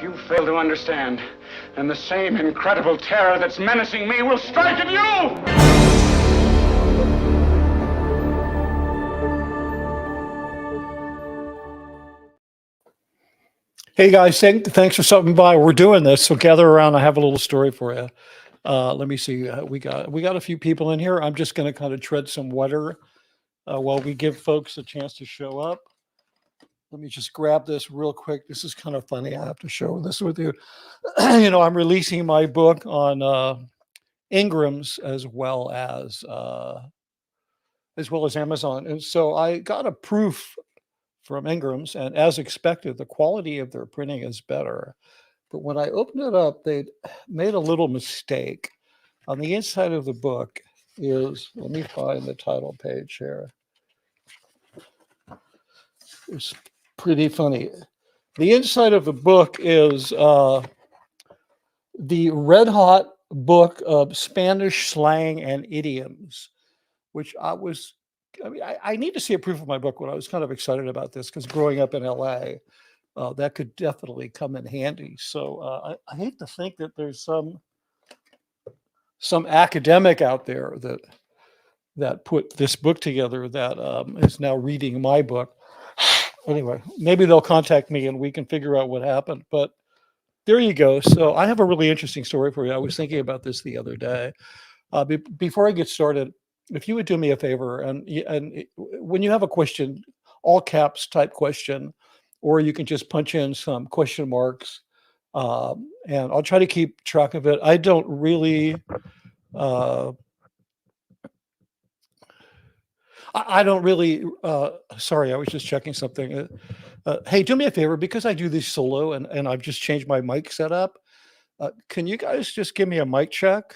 you fail to understand, then the same incredible terror that's menacing me will strike at you! Hey guys, thanks for stopping by. We're doing this, so gather around. I have a little story for you. Let me see. We got a few people in here. I'm just going to kind of tread some water while we give folks a chance to show up. Let me just grab this real quick. This is kind of funny. I have to share this with you. I'm releasing my book on Ingrams as well as Amazon, and so I got a proof from Ingrams, and as expected, the quality of their printing is better. But when I opened it up, they made a little mistake. On the inside of the book is, let me find the title page here. It's pretty funny. The inside of the book is the red hot book of Spanish slang and idioms, which I need to see a proof of my book when I was kind of excited about this, because growing up in LA, that could definitely come in handy. So I hate to think that there's some academic out there that put this book together that is now reading my book. Anyway, maybe they'll contact me and we can figure out what happened. But there you go. So I have a really interesting story for you. I was thinking about this the other day. Before I get started, if you would do me a favor, and when you have a question, all caps type question, or you can just punch in some question marks, and I'll try to keep track of it. I don't really, I don't really, sorry, I was just checking something. Hey, do me a favor, because I do this solo and I've just changed my mic setup. Can you guys just give me a mic check?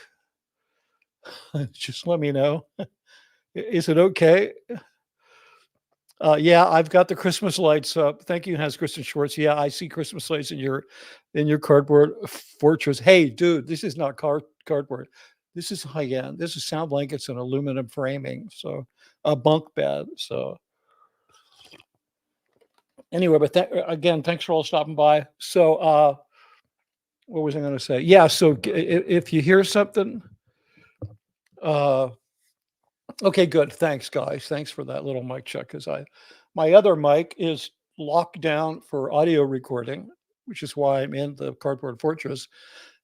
Just let me know. Is it okay? Yeah, I've got the Christmas lights up. Thank you, Hans Christian Schwartz. Yeah, I see Christmas lights in your cardboard fortress. Hey, dude, this is not cardboard. This is high end. This is sound blankets and aluminum framing. So a bunk bed. So anyway, but again, thanks for all stopping by. So what was I going to say? Yeah, so if you hear something, okay, good. Thanks, guys. Thanks for that little mic check, because my other mic is locked down for audio recording, which is why I'm in the cardboard fortress.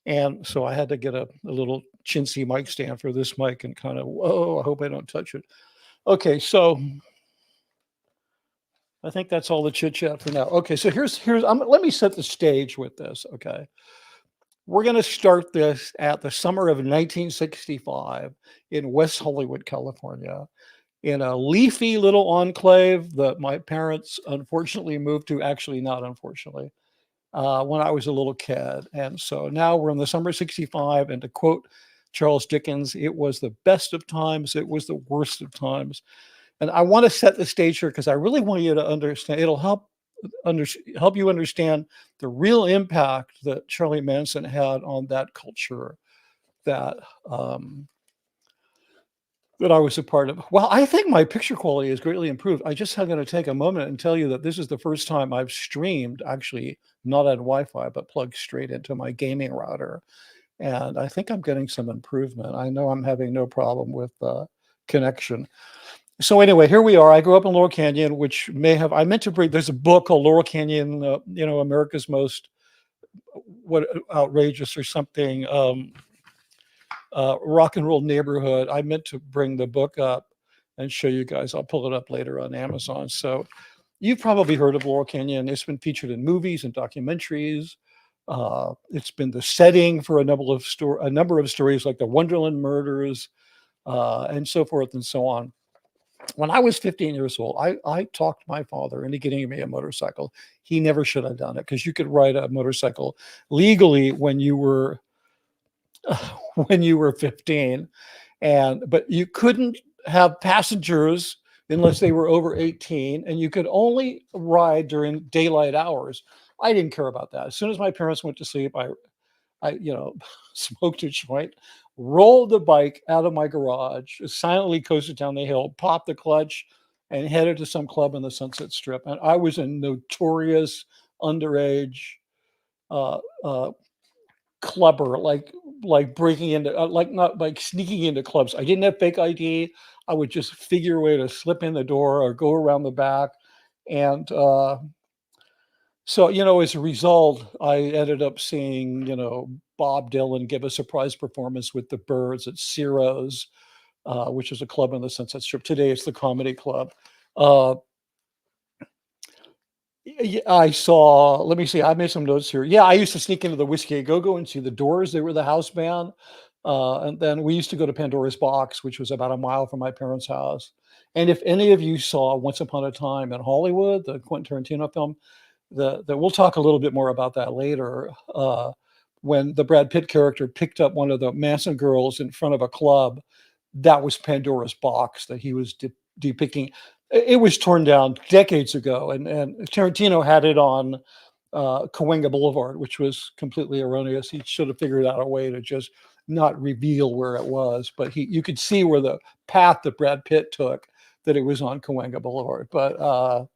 And so I had to get a little chintzy mic stand for this mic and kind of, whoa, I hope I don't touch it. Okay, so I think that's all the chit chat for now. Okay, so let me set the stage with this, okay? We're going to start this at the summer of 1965 in West Hollywood, California, in a leafy little enclave that my parents unfortunately moved to, actually not unfortunately, when I was a little kid. And so now we're in the summer of 65, and to quote Charles Dickens, it was the best of times, it was the worst of times. And I want to set the stage here because I really want you to understand. It'll help you understand the real impact that Charlie Manson had on that culture that that I was a part of. Well, I think my picture quality is greatly improved. I just am going to take a moment and tell you that this is the first time I've streamed, actually not on Wi-Fi, but plugged straight into my gaming router. And I think I'm getting some improvement. I know I'm having no problem with connection. So anyway, here we are. I grew up in Laurel Canyon, which I meant to bring, there's a book called Laurel Canyon, America's Most Outrageous or something, rock and roll neighborhood. I meant to bring the book up and show you guys. I'll pull it up later on Amazon. So you've probably heard of Laurel Canyon. It's been featured in movies and documentaries. It's been the setting for a number of stories like the Wonderland murders and so forth and so on. When I was 15 years old, I talked my father into getting me a motorcycle. He never should have done it, because you could ride a motorcycle legally when you were 15, but you couldn't have passengers unless they were over 18, and you could only ride during daylight hours. I didn't care about that. As soon as my parents went to sleep, I smoked a joint, rolled the bike out of my garage, silently coasted down the hill, popped the clutch, and headed to some club in the Sunset Strip. And I was a notorious underage uh, uh, clubber, like breaking into, like not like sneaking into clubs. I didn't have fake ID. I would just figure a way to slip in the door or go around the back, and so, as a result, I ended up seeing, Bob Dylan give a surprise performance with the Byrds at Ciro's, which is a club on the Sunset Strip. Today, it's the Comedy Club. Uh, I saw, let me see, I made some notes here. Yeah, I used to sneak into the Whiskey A Go-Go and see the Doors. They were the house band. And then we used to go to Pandora's Box, which was about a mile from my parents' house. And if any of you saw Once Upon a Time in Hollywood, the Quentin Tarantino film, we'll talk a little bit more about that later. When the Brad Pitt character picked up one of the Manson girls in front of a club, that was Pandora's Box that he was depicting. It was torn down decades ago, and Tarantino had it on Cahuenga Boulevard, which was completely erroneous. He should have figured out a way to just not reveal where it was, but you could see where the path that Brad Pitt took, that it was on Cahuenga Boulevard. But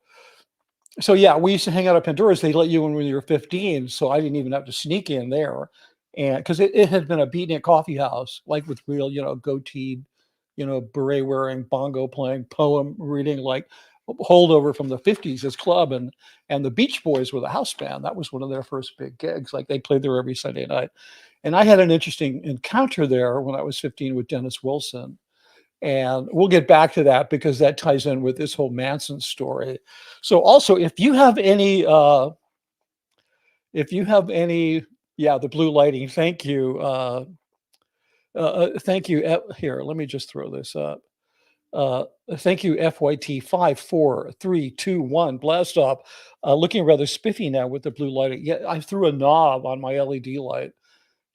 so yeah, we used to hang out at Pandora's. They let you in when you were 15, so I didn't even have to sneak in there, and because it had been a beatnik coffee house, like with real, goatee, beret wearing, bongo playing, poem reading, like holdover from the 50s as club, and the Beach Boys were the house band. That was one of their first big gigs. Like they played there every Sunday night, and I had an interesting encounter there when I was 15 with Dennis Wilson. And we'll get back to that because that ties in with this whole Manson story. So also, if you have any, yeah, the blue lighting, thank you. Thank you. Here, let me just throw this up. Thank you, FYT 54321 blast off. Looking rather spiffy now with the blue lighting. Yeah, I threw a knob on my LED light.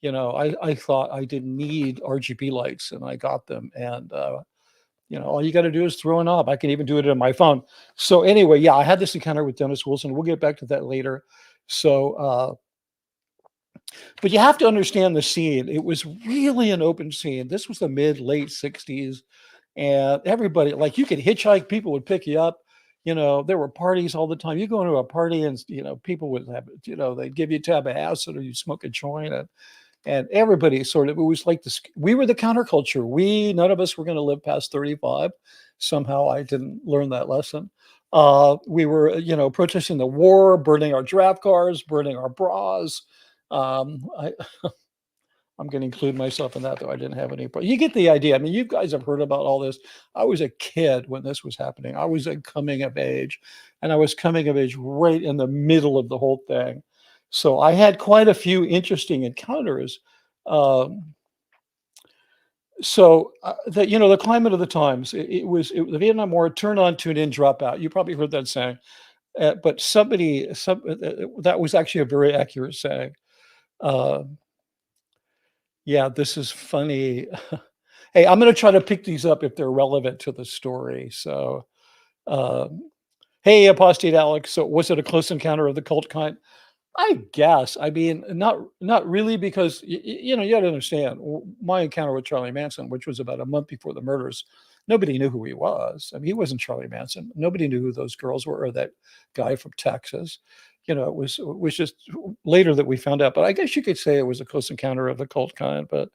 I thought I didn't need RGB lights, and I got them. And all you got to do is throw a knob. I can even do it on my phone. So anyway, yeah, I had this encounter with Dennis Wilson. We'll get back to that later. So, but you have to understand the scene. It was really an open scene. This was the late 60s. And everybody, like, you could hitchhike, people would pick you up. There were parties all the time. You go into a party and, people would have, they'd give you a tab of acid or you smoke a joint. And everybody sort of, it was like this, we were the counterculture. None of us were going to live past 35. Somehow I didn't learn that lesson. We were, protesting the war, burning our draft cards, burning our bras. I'm going to include myself in that, though I didn't have any. But you get the idea. I mean, you guys have heard about all this. I was a kid when this was happening. I was coming of age, and I was coming of age right in the middle of the whole thing. So I had quite a few interesting encounters. The climate of the times, it was the Vietnam War, turn on, tune in, drop out. You probably heard that saying, but that was actually a very accurate saying. Yeah, this is funny. Hey, I'm going to try to pick these up if they're relevant to the story. So, hey, Apostate Alex. So was it a close encounter of the cult kind? I guess. I mean, not really, because you got to understand my encounter with Charlie Manson, which was about a month before the murders. Nobody knew who he was. I mean, he wasn't Charlie Manson. Nobody knew who those girls were, or that guy from Texas. It was just later that we found out. But I guess you could say it was a close encounter of the cult kind. But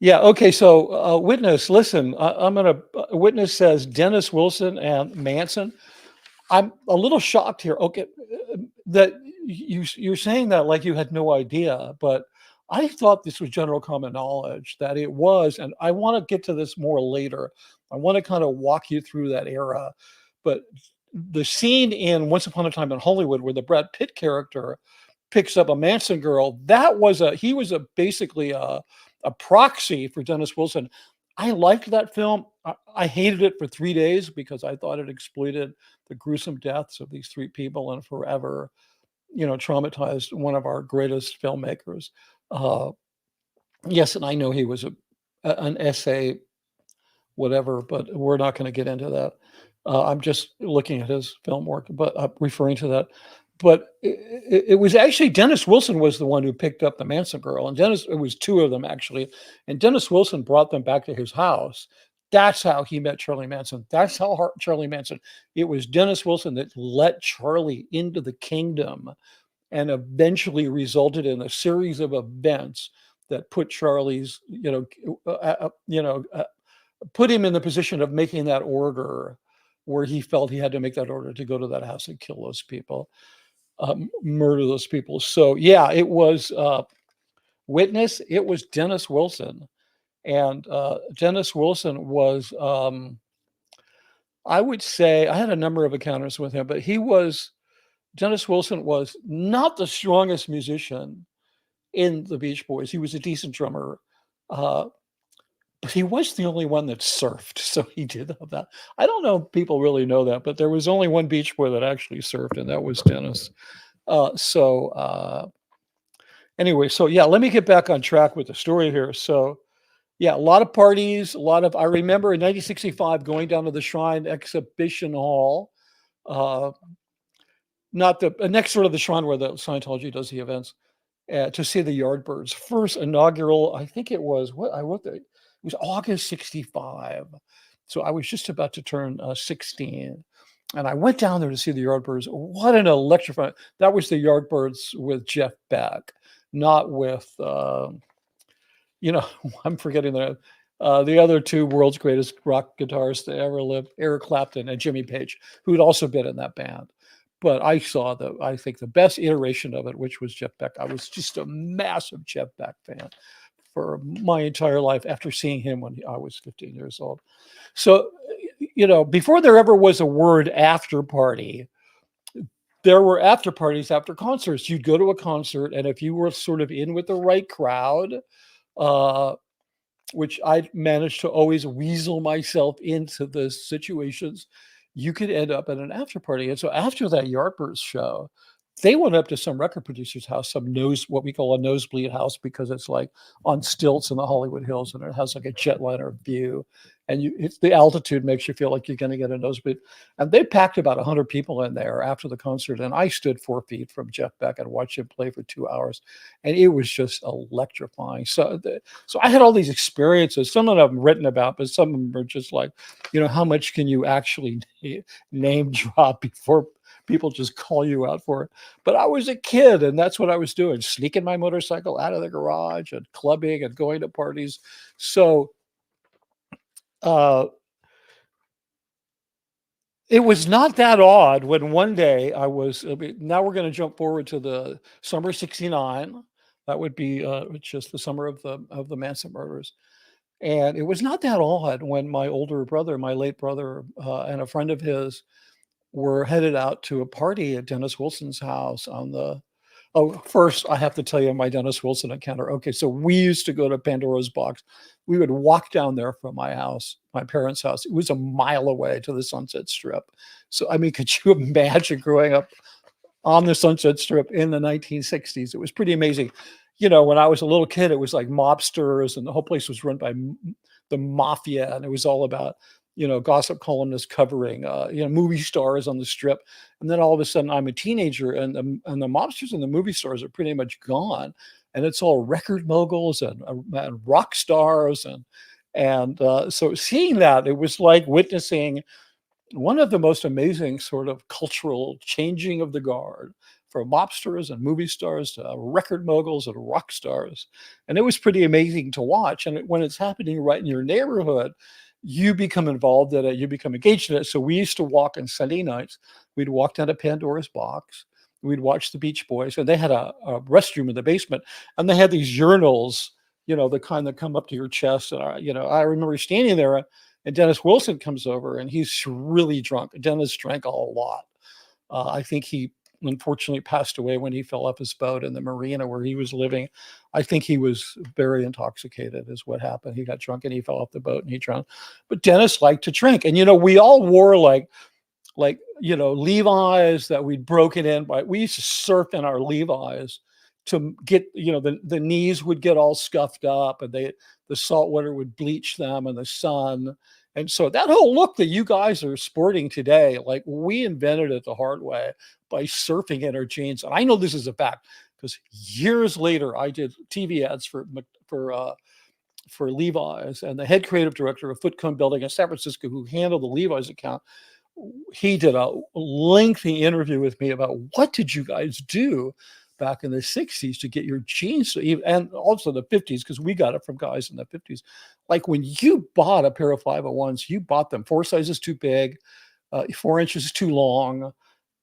yeah, okay. So witness, listen. I'm gonna. Witness says Dennis Wilson and Manson. I'm a little shocked here. Okay, that you're saying that like you had no idea, but I thought this was general common knowledge that it was, and I want to get to this more later. I want to kind of walk you through that era, but the scene in Once Upon a Time in Hollywood where the Brad Pitt character picks up a Manson girl, he was basically a proxy for Dennis Wilson. I liked that film. I hated it for 3 days because I thought it exploited the gruesome deaths of these three people and forever, traumatized one of our greatest filmmakers. Yes, and I know he was an essay, whatever, but we're not going to get into that. I'm just looking at his film work, but referring to that. But it was actually Dennis Wilson was the one who picked up the Manson girl, and it was two of them actually, and Dennis Wilson brought them back to his house. That's how he met Charlie Manson. That's how Charlie Manson. It was Dennis Wilson that let Charlie into the kingdom and eventually resulted in a series of events that put Charlie's, put him in the position of making that order where he felt he had to make that order to go to that house and kill those people, murder those people. So yeah, it was Witness. It was Dennis Wilson. And Dennis Wilson was, I would say, I had a number of encounters with him, but Dennis Wilson was not the strongest musician in the Beach Boys. He was a decent drummer, but he was the only one that surfed. So he did have that. I don't know if people really know that, but there was only one Beach Boy that actually surfed, and that was Dennis. Anyway, so yeah, let me get back on track with the story here. So yeah, a lot of parties, I remember in 1965 going down to the Shrine Exhibition Hall, not the next door to the Shrine where the Scientology does the events, to see the Yardbirds. First inaugural, I think it was, it was August 65. So I was just about to turn 16. And I went down there to see the Yardbirds. What an electrifying, that was the Yardbirds with Jeff Beck, not with, I'm forgetting the other two world's greatest rock guitarists that ever lived, Eric Clapton and Jimmy Page, who had also been in that band. But I saw I think the best iteration of it, which was Jeff Beck. I was just a massive Jeff Beck fan for my entire life after seeing him when I was 15 years old. So, before there ever was a word after party, there were after parties after concerts. You'd go to a concert, and if you were sort of in with the right crowd, which I managed to always weasel myself into the situations, you could end up at an after party. And so after that Yardbirds show, they went up to some record producer's house, what we call a nosebleed house, because it's like on stilts in the Hollywood Hills, and it has like a jetliner view. And the altitude makes you feel like you're going to get a nosebleed. And they packed about 100 people in there after the concert. And I stood 4 feet from Jeff Beck and watched him play for 2 hours. And it was just electrifying. So I had all these experiences, some of them written about, but some of them are just like, how much can you actually name drop before people just call you out for it? But I was a kid, and that's what I was doing, sneaking my motorcycle out of the garage and clubbing and going to parties. So it was not that odd when one day now we're going to jump forward to the summer 69. That would be just the summer of the Manson murders. And it was not that odd when my late brother, and a friend of his were headed out to a party at Dennis Wilson's house first I have to tell you my Dennis Wilson encounter. Okay, so we used to go to Pandora's Box. We would walk down there from my parents' house. It was a mile away to the Sunset Strip. So, I mean, could you imagine growing up on the Sunset Strip in the 1960s? It was pretty amazing. When I was a little kid, it was like mobsters, and the whole place was run by the mafia, and it was all about, gossip columnists covering, movie stars on the Strip. And then all of a sudden I'm a teenager, and the mobsters and the movie stars are pretty much gone. And it's all record moguls and rock stars. So seeing that, it was like witnessing one of the most amazing sort of cultural changing of the guard, from mobsters and movie stars to record moguls and rock stars. And it was pretty amazing to watch. And when it's happening right in your neighborhood, you become involved in it, you become engaged in it. So we used to walk on Sunday nights. We'd walk down to Pandora's Box. We'd watch the Beach Boys, and they had a restroom in the basement, and they had these urinals, the kind that come up to your chest. And I remember standing there, and Dennis Wilson comes over, and he's really drunk. Dennis drank a lot. I think he unfortunately passed away when he fell off his boat in the marina where he was living. I think he was very intoxicated is what happened. He got drunk and he fell off the boat and he drowned. But Dennis liked to drink. And, we all wore like Levi's that we'd broken in by. We used to surf in our Levi's to get, the knees would get all scuffed up, and the salt water would bleach them in the sun. And so that whole look that you guys are sporting today, like, we invented it the hard way by surfing in our jeans. And I know this is a fact because years later I did TV ads for for Levi's, and the head creative director of Foot Cone Building in San Francisco, who handled the Levi's account, he did a lengthy interview with me about what did you guys do back in the 60s to get your jeans to even, and also the 50s, because we got it from guys in the 50s. Like when you bought a pair of 501s, you bought them 4 sizes too big, 4 inches too long.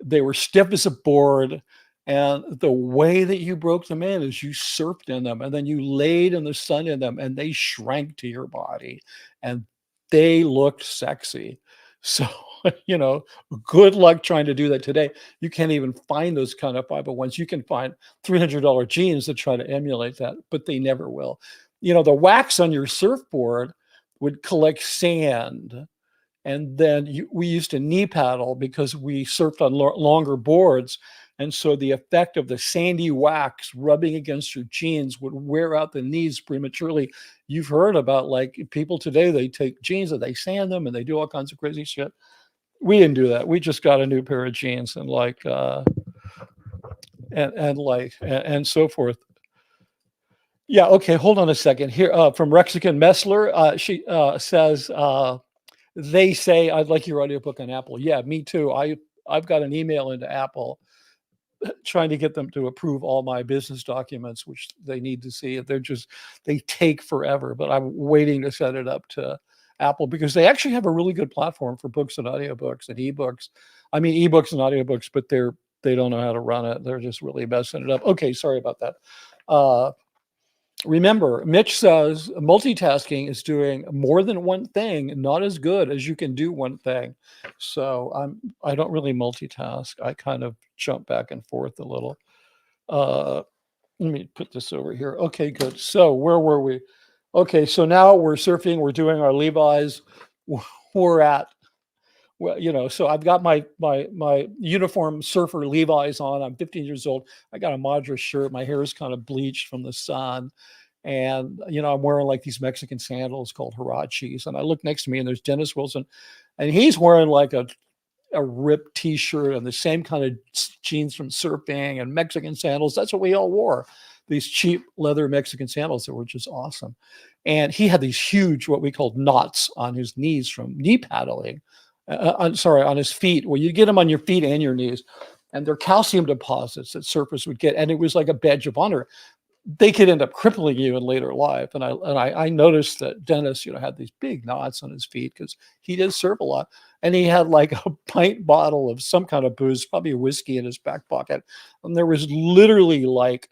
They were stiff as a board. And the way that you broke them in is you surfed in them and then you laid in the sun in them and they shrank to your body and they looked sexy. So, good luck trying to do that today. You can't even find those kind of 501s. You can find $300 jeans that try to emulate that, but they never will. The wax on your surfboard would collect sand. And then we used to knee paddle because we surfed on longer boards. And so the effect of the sandy wax rubbing against your jeans would wear out the knees prematurely. You've heard about like people today, they take jeans and they sand them and they do all kinds of crazy shit. We didn't do that. We just got a new pair of jeans and and so forth. Yeah. Okay. Hold on a second here. From Rexican Messler, she says, they say, I'd like your audiobook on Apple. Yeah, me too. I've got an email into Apple trying to get them to approve all my business documents, which they need to see. They take forever, but I'm waiting to set it up to Apple because they actually have a really good platform for books and audiobooks and ebooks. I mean, ebooks and audiobooks, but they don't know how to run it. They're just really messing it up. Okay, sorry about that. Remember, Mitch says multitasking is doing more than one thing, not as good as you can do one thing. So I don't really multitask. I kind of jump back and forth a little. Let me put this over here. Okay, good. So where were we? Okay, so now we're surfing. We're doing our Levi's. We're at, well, so I've got my uniform surfer Levi's on. I'm 15 years old. I got a Madras shirt. My hair is kind of bleached from the sun. And, I'm wearing like these Mexican sandals called Huaraches. And I look next to me and there's Dennis Wilson. And he's wearing like a ripped t-shirt and the same kind of jeans from surfing and Mexican sandals. That's what we all wore. These cheap leather Mexican sandals that were just awesome. And he had these huge, what we called knots on his knees from knee paddling. On his feet. Well, you get them on your feet and your knees, and they're calcium deposits that surfers would get, and it was like a badge of honor. They could end up crippling you in later life. And I noticed that Dennis, had these big knots on his feet because he did surf a lot, and he had like a pint bottle of some kind of booze, probably whiskey, in his back pocket, and there was literally like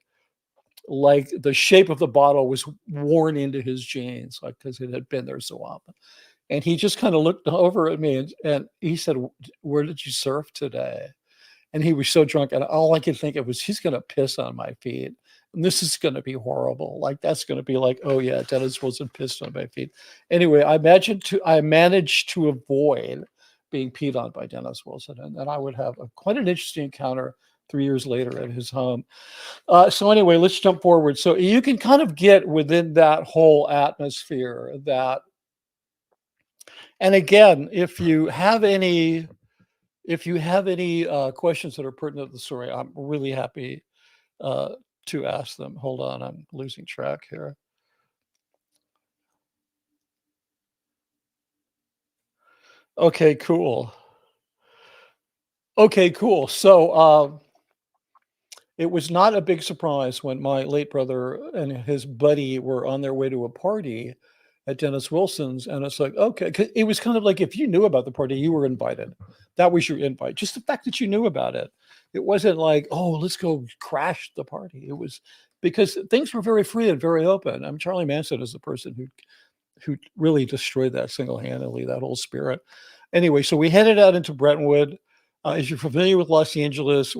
the shape of the bottle was worn into his jeans, like because it had been there so often. And he just kind of looked over at me and he said, "Where did you surf today?" And he was so drunk. And all I could think of was, he's going to piss on my feet. And this is going to be horrible. Like, that's going to be like, oh yeah, Dennis wasn't pissed on my feet. Anyway, I managed to avoid being peed on by Dennis Wilson. And I would have quite an interesting encounter 3 years later at his home. So anyway, let's jump forward. So you can kind of get within that whole atmosphere that, and again, if you have any questions that are pertinent to the story, I'm really happy to ask them. Hold on, I'm losing track here. Okay, cool. So it was not a big surprise when my late brother and his buddy were on their way to a party at Dennis Wilson's. And it's like, okay, 'cause it was kind of like, if you knew about the party, you were invited. That was your invite. Just the fact that you knew about it. It wasn't like, oh, let's go crash the party. It was because things were very free and very open. Charlie Manson is the person who really destroyed that single-handedly, that whole spirit. Anyway, so we headed out into Brentwood. As you're familiar with Los Angeles,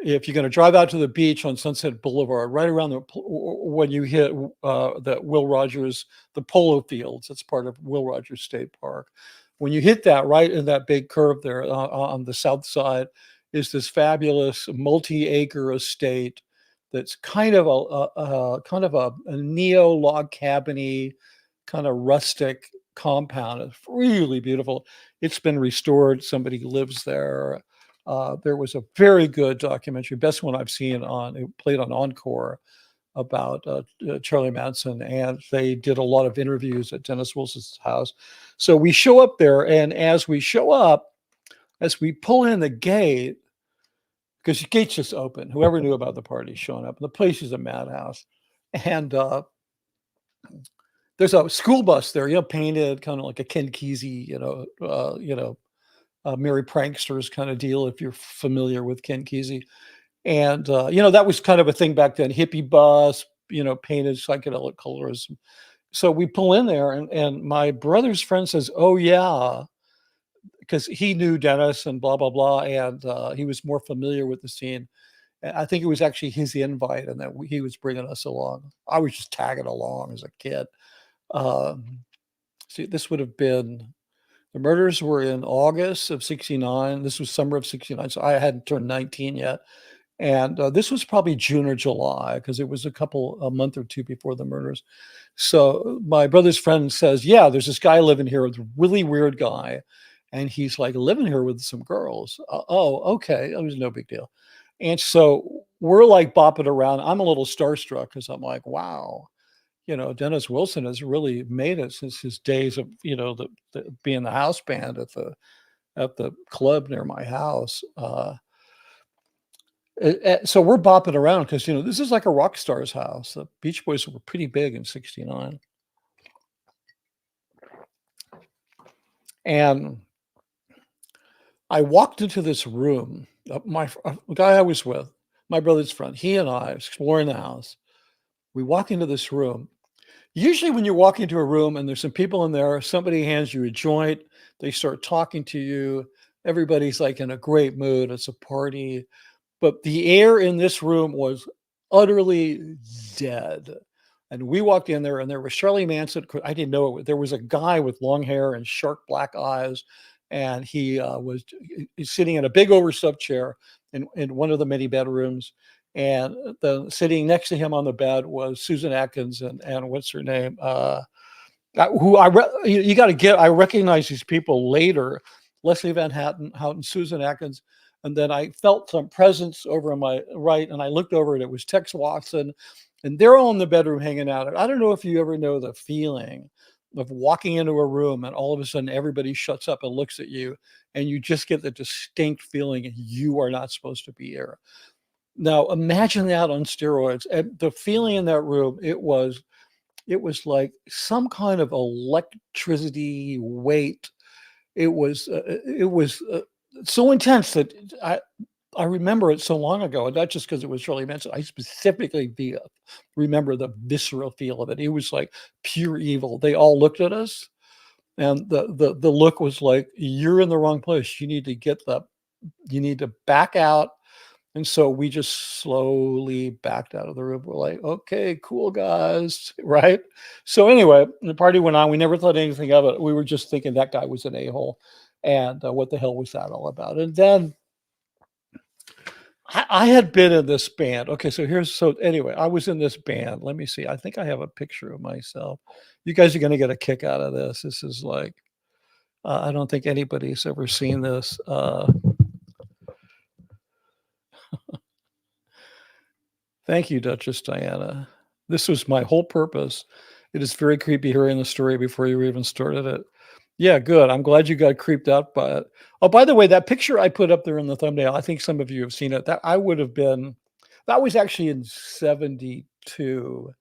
if you're going to drive out to the beach on Sunset Boulevard, right around when you hit the Will Rogers, the polo fields, that's part of Will Rogers State Park. When you hit that, right in that big curve there on the south side, is this fabulous multi-acre estate that's kind of a neo log cabiny, kind of rustic compound. It's really beautiful. It's been restored. Somebody lives there. There was a very good documentary, best one I've seen it played on Encore, about Charlie Manson, and they did a lot of interviews at Dennis Wilson's house. So we show up there, and as we show up, as we pull in the gate, because the gate's just open, whoever knew about the party showing up. The place is a madhouse, and there's a school bus there, painted kind of like a Ken Kesey, Merry Pranksters kind of deal, if you're familiar with Ken Kesey. And, that was kind of a thing back then, hippie bus, painted psychedelic colors. So we pull in there, and my brother's friend says, oh, yeah, because he knew Dennis and blah, blah, blah. And he was more familiar with the scene. And I think it was actually his invite, and that he was bringing us along. I was just tagging along as a kid. See, this would have been, the murders were in August of 69. This was summer of 69. So I hadn't turned 19 yet. And this was probably June or July, because it was a month or two before the murders. So my brother's friend says, yeah, there's this guy living here, a really weird guy. And he's like living here with some girls. Oh, okay. It was no big deal. And so we're like bopping around. I'm a little starstruck because I'm like, wow, Dennis Wilson has really made it since his days of, being the house band at the club near my house. So we're bopping around because, this is like a rock star's house. The Beach Boys were pretty big in 69. And I walked into this room, the guy I was with, my brother's friend, he and I exploring the house. We walk into this room. Usually when you walk into a room and there's some people in there, somebody hands you a joint, they start talking to you. Everybody's like in a great mood. It's a party. But the air in this room was utterly dead. And we walked in there, and there was Charlie Manson. I didn't know it. There was a guy with long hair and sharp black eyes. And he was sitting in a big overstuffed chair in one of the many bedrooms. And sitting next to him on the bed was Susan Atkins and what's her name? You got to get. I recognize these people later: Leslie Van Houten, Susan Atkins, and then I felt some presence over on my right, and I looked over, and it was Tex Watson, and they're all in the bedroom hanging out. I don't know if you ever know the feeling of walking into a room and all of a sudden everybody shuts up and looks at you, and you just get the distinct feeling you are not supposed to be here. Now imagine that on steroids. And the feeling in that room, it was like some kind of electricity weight. It was so intense that I remember it so long ago, and not just because it was Charlie Manson. I specifically remember the visceral feel of it. It was like pure evil. They all looked at us, and the look was like, you're in the wrong place. You need to back out. And so we just slowly backed out of the room. We're like, okay, cool guys, right? So anyway, the party went on. We never thought anything of it. We were just thinking that guy was an a-hole, and what the hell was that all about? And then I had been in this band. Okay, so anyway, I was in this band. Let me see. I think I have a picture of myself. You guys are going to get a kick out of this. This is like, I don't think anybody's ever seen this. Thank you, Duchess Diana. This was my whole purpose. It is very creepy hearing the story before you even started it. Yeah, good. I'm glad you got creeped out by it. Oh, by the way, that picture I put up there in the thumbnail, I think some of you have seen it. That was actually in 72.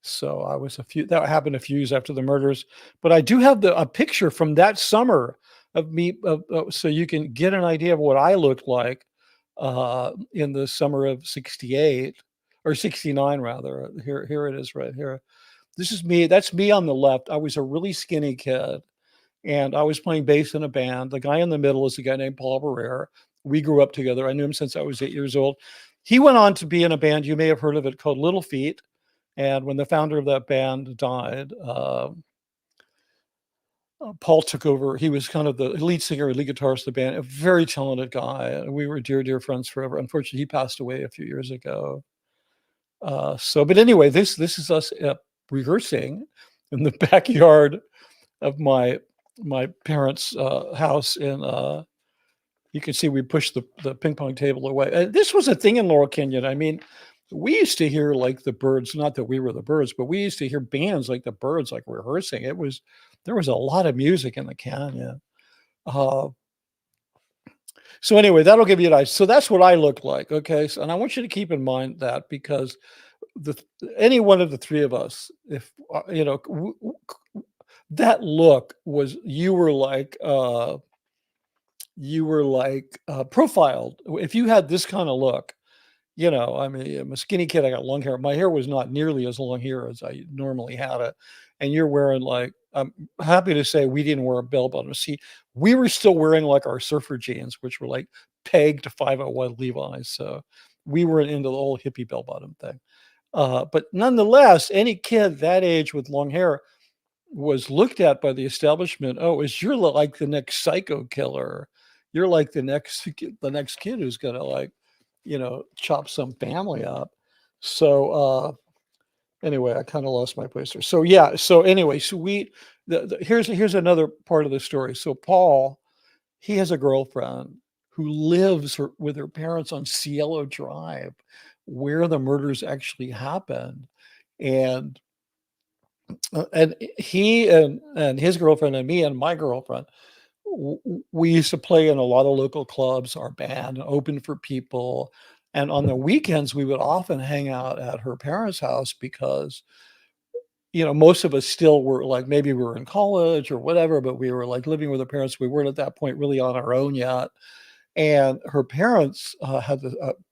So that happened a few years after the murders. But I do have a picture from that summer of me, so you can get an idea of what I looked like in the summer of 68. Or 69 rather. Here it is right here. This is me. That's me on the left. I was a really skinny kid, and I was playing bass in a band. The guy in the middle is a guy named Paul Barrere. We grew up together. I knew him since I was 8 years old. He went on to be in a band, you may have heard of it, called Little Feat. And when the founder of that band died, Paul took over. He was kind of the lead singer, lead guitarist of the band, a very talented guy. We were dear, dear friends forever. Unfortunately, he passed away a few years ago. But anyway, this is us rehearsing in the backyard of my parents' house. And you can see we pushed the ping pong table away. This was a thing in Laurel Canyon. I mean, we used to hear like the Birds, not that we were the Birds, but we used to hear bands like the Birds, like rehearsing. There was a lot of music in the canyon. Uh, so anyway, that'll give you an idea. So that's what I look like. Okay. So, and I want you to keep in mind that because the any one of the three of us, if that look was you were like profiled. If you had this kind of look, I mean, I'm a skinny kid. I got long hair. My hair was not nearly as long here as I normally had it. And you're wearing like, I'm happy to say we didn't wear a bell bottom. See, we were still wearing like our surfer jeans, which were like pegged to 501 Levi's. So we weren't into the whole hippie bell bottom thing. But nonetheless, any kid that age with long hair was looked at by the establishment. Oh, you're like the next psycho killer. You're like the next kid who's gonna like, chop some family up. So anyway, I kind of lost my place there. So yeah. So anyway, so here's another part of the story. So Paul, he has a girlfriend who lives with her parents on Cielo Drive, where the murders actually happened, and he and his girlfriend and me and my girlfriend, we used to play in a lot of local clubs. Our band opened for people, and on the weekends we would often hang out at her parents' house because most of us still were like, maybe we were in college or whatever, but we were like living with our parents. We weren't at that point really on our own yet. And her parents had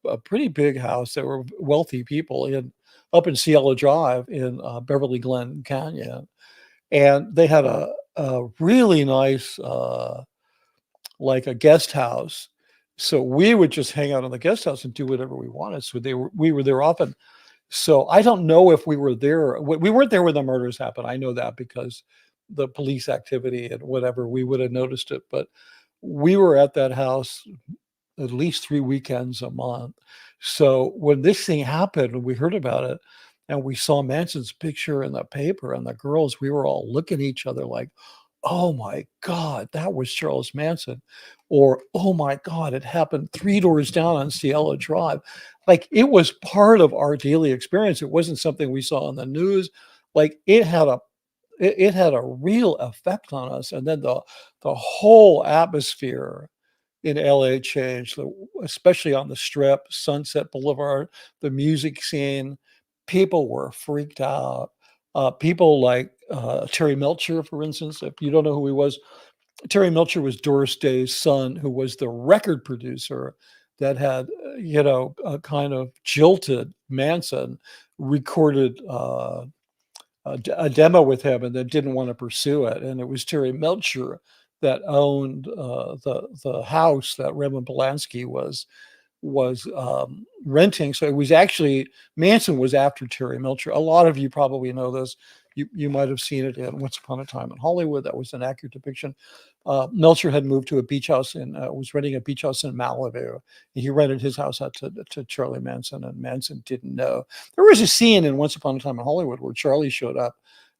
a pretty big house. They were wealthy people up in Cielo Drive in Beverly Glen Canyon, and they had a really nice like a guest house. So we would just hang out in the guest house and do whatever we wanted. So we were there often. So I don't know if we were there. We weren't there when the murders happened. I know that because the police activity and whatever, we would have noticed it. But we were at that house at least 3 weekends a month. So when this thing happened, we heard about it and we saw Manson's picture in the paper and the girls, we were all looking at each other like, oh my God, that was Charles Manson. Or, oh my God, it happened 3 doors down on Cielo Drive. Like it was part of our daily experience. It wasn't something we saw on the news. Like it had a real effect on us. And then the whole atmosphere in LA changed, especially on the Strip, Sunset Boulevard, the music scene. People were freaked out. People like Terry Melcher, for instance, if you don't know who he was, Terry Melcher was Doris Day's son, who was the record producer that had, kind of jilted Manson, recorded a demo with him and then didn't want to pursue it. And it was Terry Melcher that owned the house that Roman Polanski was renting. So it was actually Manson was after Terry Melcher. A lot of you probably know this. You might have seen it in Once Upon a Time in Hollywood. That was an accurate depiction. Melcher had moved to a beach house and was renting a beach house in Malibu. He rented his house out to Charlie Manson, and Manson didn't know. There was a scene in Once Upon a Time in Hollywood where Charlie showed up.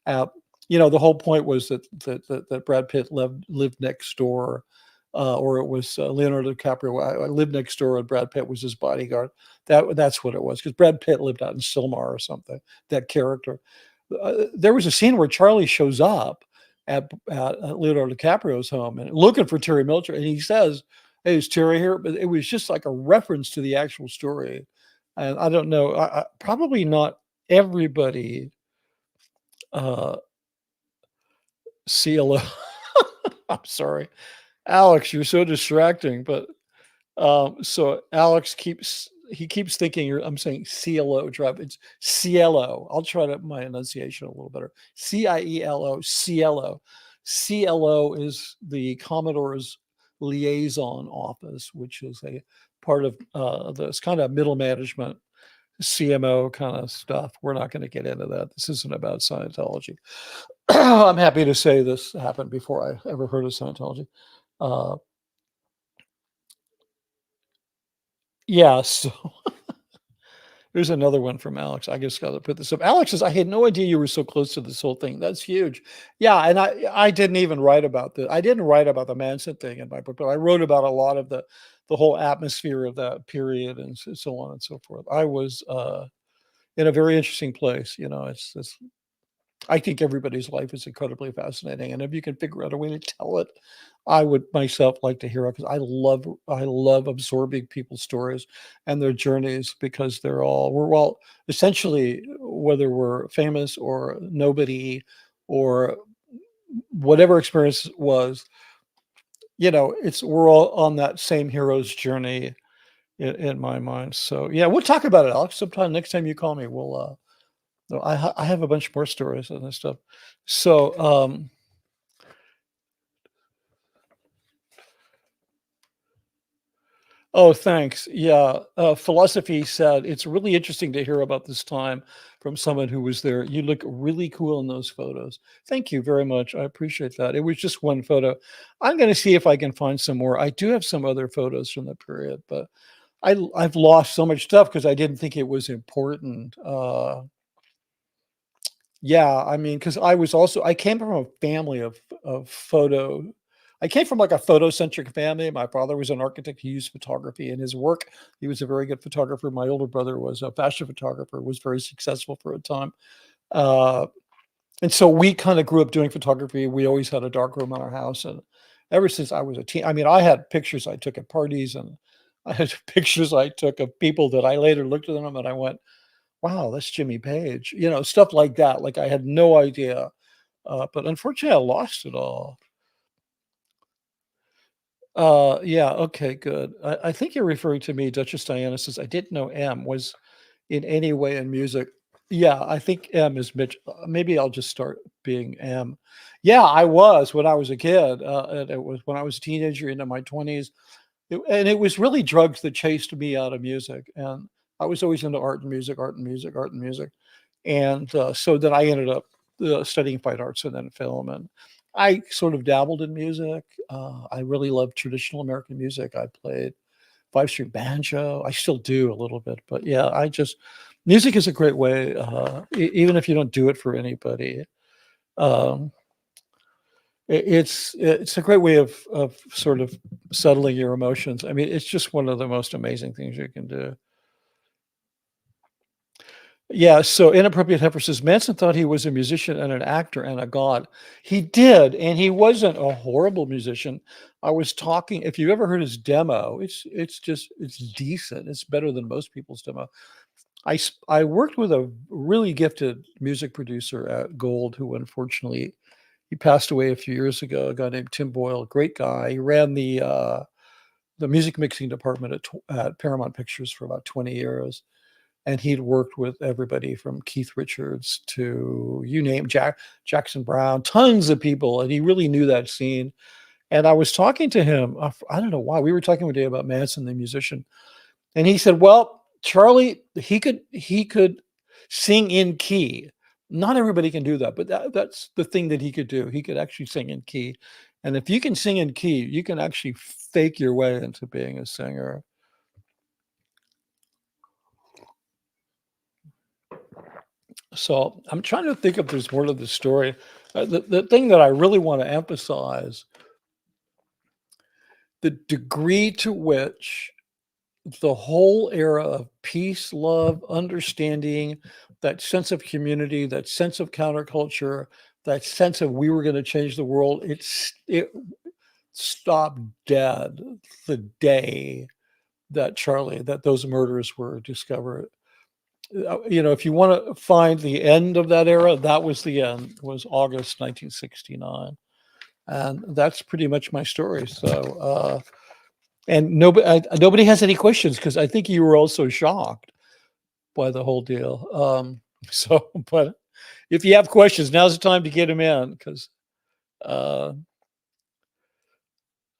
The whole point was that Brad Pitt lived next door, or it was Leonardo DiCaprio. I lived next door, and Brad Pitt was his bodyguard. That's what it was, because Brad Pitt lived out in Sylmar or something. That character. There was a scene where Charlie shows up at Leonardo DiCaprio's home and looking for Terry Melcher, and he says, "Hey, is Terry here?" But it was just like a reference to the actual story. And I don't know, probably not everybody CLO. I'm sorry, Alex, you're so distracting. But so Alex keeps thinking I'm saying Cielo Drive. It's Cielo. I'll try my enunciation a little better. Cielo, Cielo. Cielo is the Commodore's liaison office, which is a part of this kind of middle management, CMO kind of stuff. We're not going to get into that. This isn't about Scientology. I'm happy to say this happened before I ever heard of Scientology. Yeah, so there's another one from Alex. I just got to put this up. Alex says, I had no idea you were so close to this whole thing. That's huge. Yeah, and I didn't even write about I didn't write about the Manson thing in my book, but I wrote about a lot of the the whole atmosphere of that period and so on and so forth. I was in a very interesting place. You know, it's I think everybody's life is incredibly fascinating, and if you can figure out a way to tell it, I would myself like to hear it because I love absorbing people's stories and their journeys because we're all essentially, whether we're famous or nobody or whatever experience was, you know, we're all on that same hero's journey in my mind. So yeah, we'll talk about it, Alex. Sometime next time you call me, we'll no, I have a bunch more stories and this stuff. So, oh, thanks. Yeah, philosophy said it's really interesting to hear about this time from someone who was there. You look really cool in those photos. Thank you very much. I appreciate that. It was just one photo. I'm going to see if I can find some more. I do have some other photos from the period, but I've lost so much stuff because I didn't think it was important. Yeah, I mean, because I came from a family of photo. I came from like a photocentric family. My father was an architect. He used photography in his work. He was a very good photographer. My older brother was a fashion photographer, was very successful for a time. Uh, and so we kind of grew up doing photography. We always had a dark room in our house. And ever since I was a teen, I mean, I had pictures I took at parties and I had pictures I took of people that I later looked at them and I went, wow, that's Jimmy Page, you know, stuff like that. Like I had no idea. But unfortunately, I lost it all. Yeah, okay, good. I think you're referring to me. Duchess Diana says, I didn't know M was in any way in music. Yeah, I think M is Mitch. Maybe I'll just start being M. Yeah, I was when I was a kid. And it was when I was a teenager into my 20s. And it was really drugs that chased me out of music. And I was always into art and music, art and music, art and music. And so then I ended up studying fine arts and then film. And I sort of dabbled in music. I really loved traditional American music. I played five-string banjo. I still do a little bit, but yeah, music is a great way, even if you don't do it for anybody. Um, it's a great way of sort of settling your emotions. I mean, it's just one of the most amazing things you can do. Yeah, so Inappropriate Heifer says Manson thought he was a musician and an actor and a god. He did, and he wasn't a horrible musician. I was talking, if you've ever heard his demo, it's decent. It's better than most people's demo. I worked with a really gifted music producer at Gold who unfortunately he passed away a few years ago. A guy named Tim Boyle, great guy. He ran the music mixing department at Paramount Pictures for about 20 years and he'd worked with everybody from Keith Richards to you name Jackson Brown, tons of people, and he really knew that scene. And I was talking to him. I don't know why we were talking one day about Manson, the musician, and he said, "Well, Charlie, he could sing in key. Not everybody can do that, but that's the thing that he could do. He could actually sing in key, and if you can sing in key, you can actually fake your way into being a singer." So I'm trying to think if there's more to the story. The thing that I really want to emphasize, the degree to which the whole era of peace, love, understanding, that sense of community, that sense of counterculture, that sense of we were going to change the world, it stopped dead the day that those murders were discovered. You know, if you want to find the end of that era, that was the end, was August 1969. And that's pretty much my story. So, and nobody has any questions because I think you were also shocked by the whole deal. So, but if you have questions, now's the time to get them in because, uh,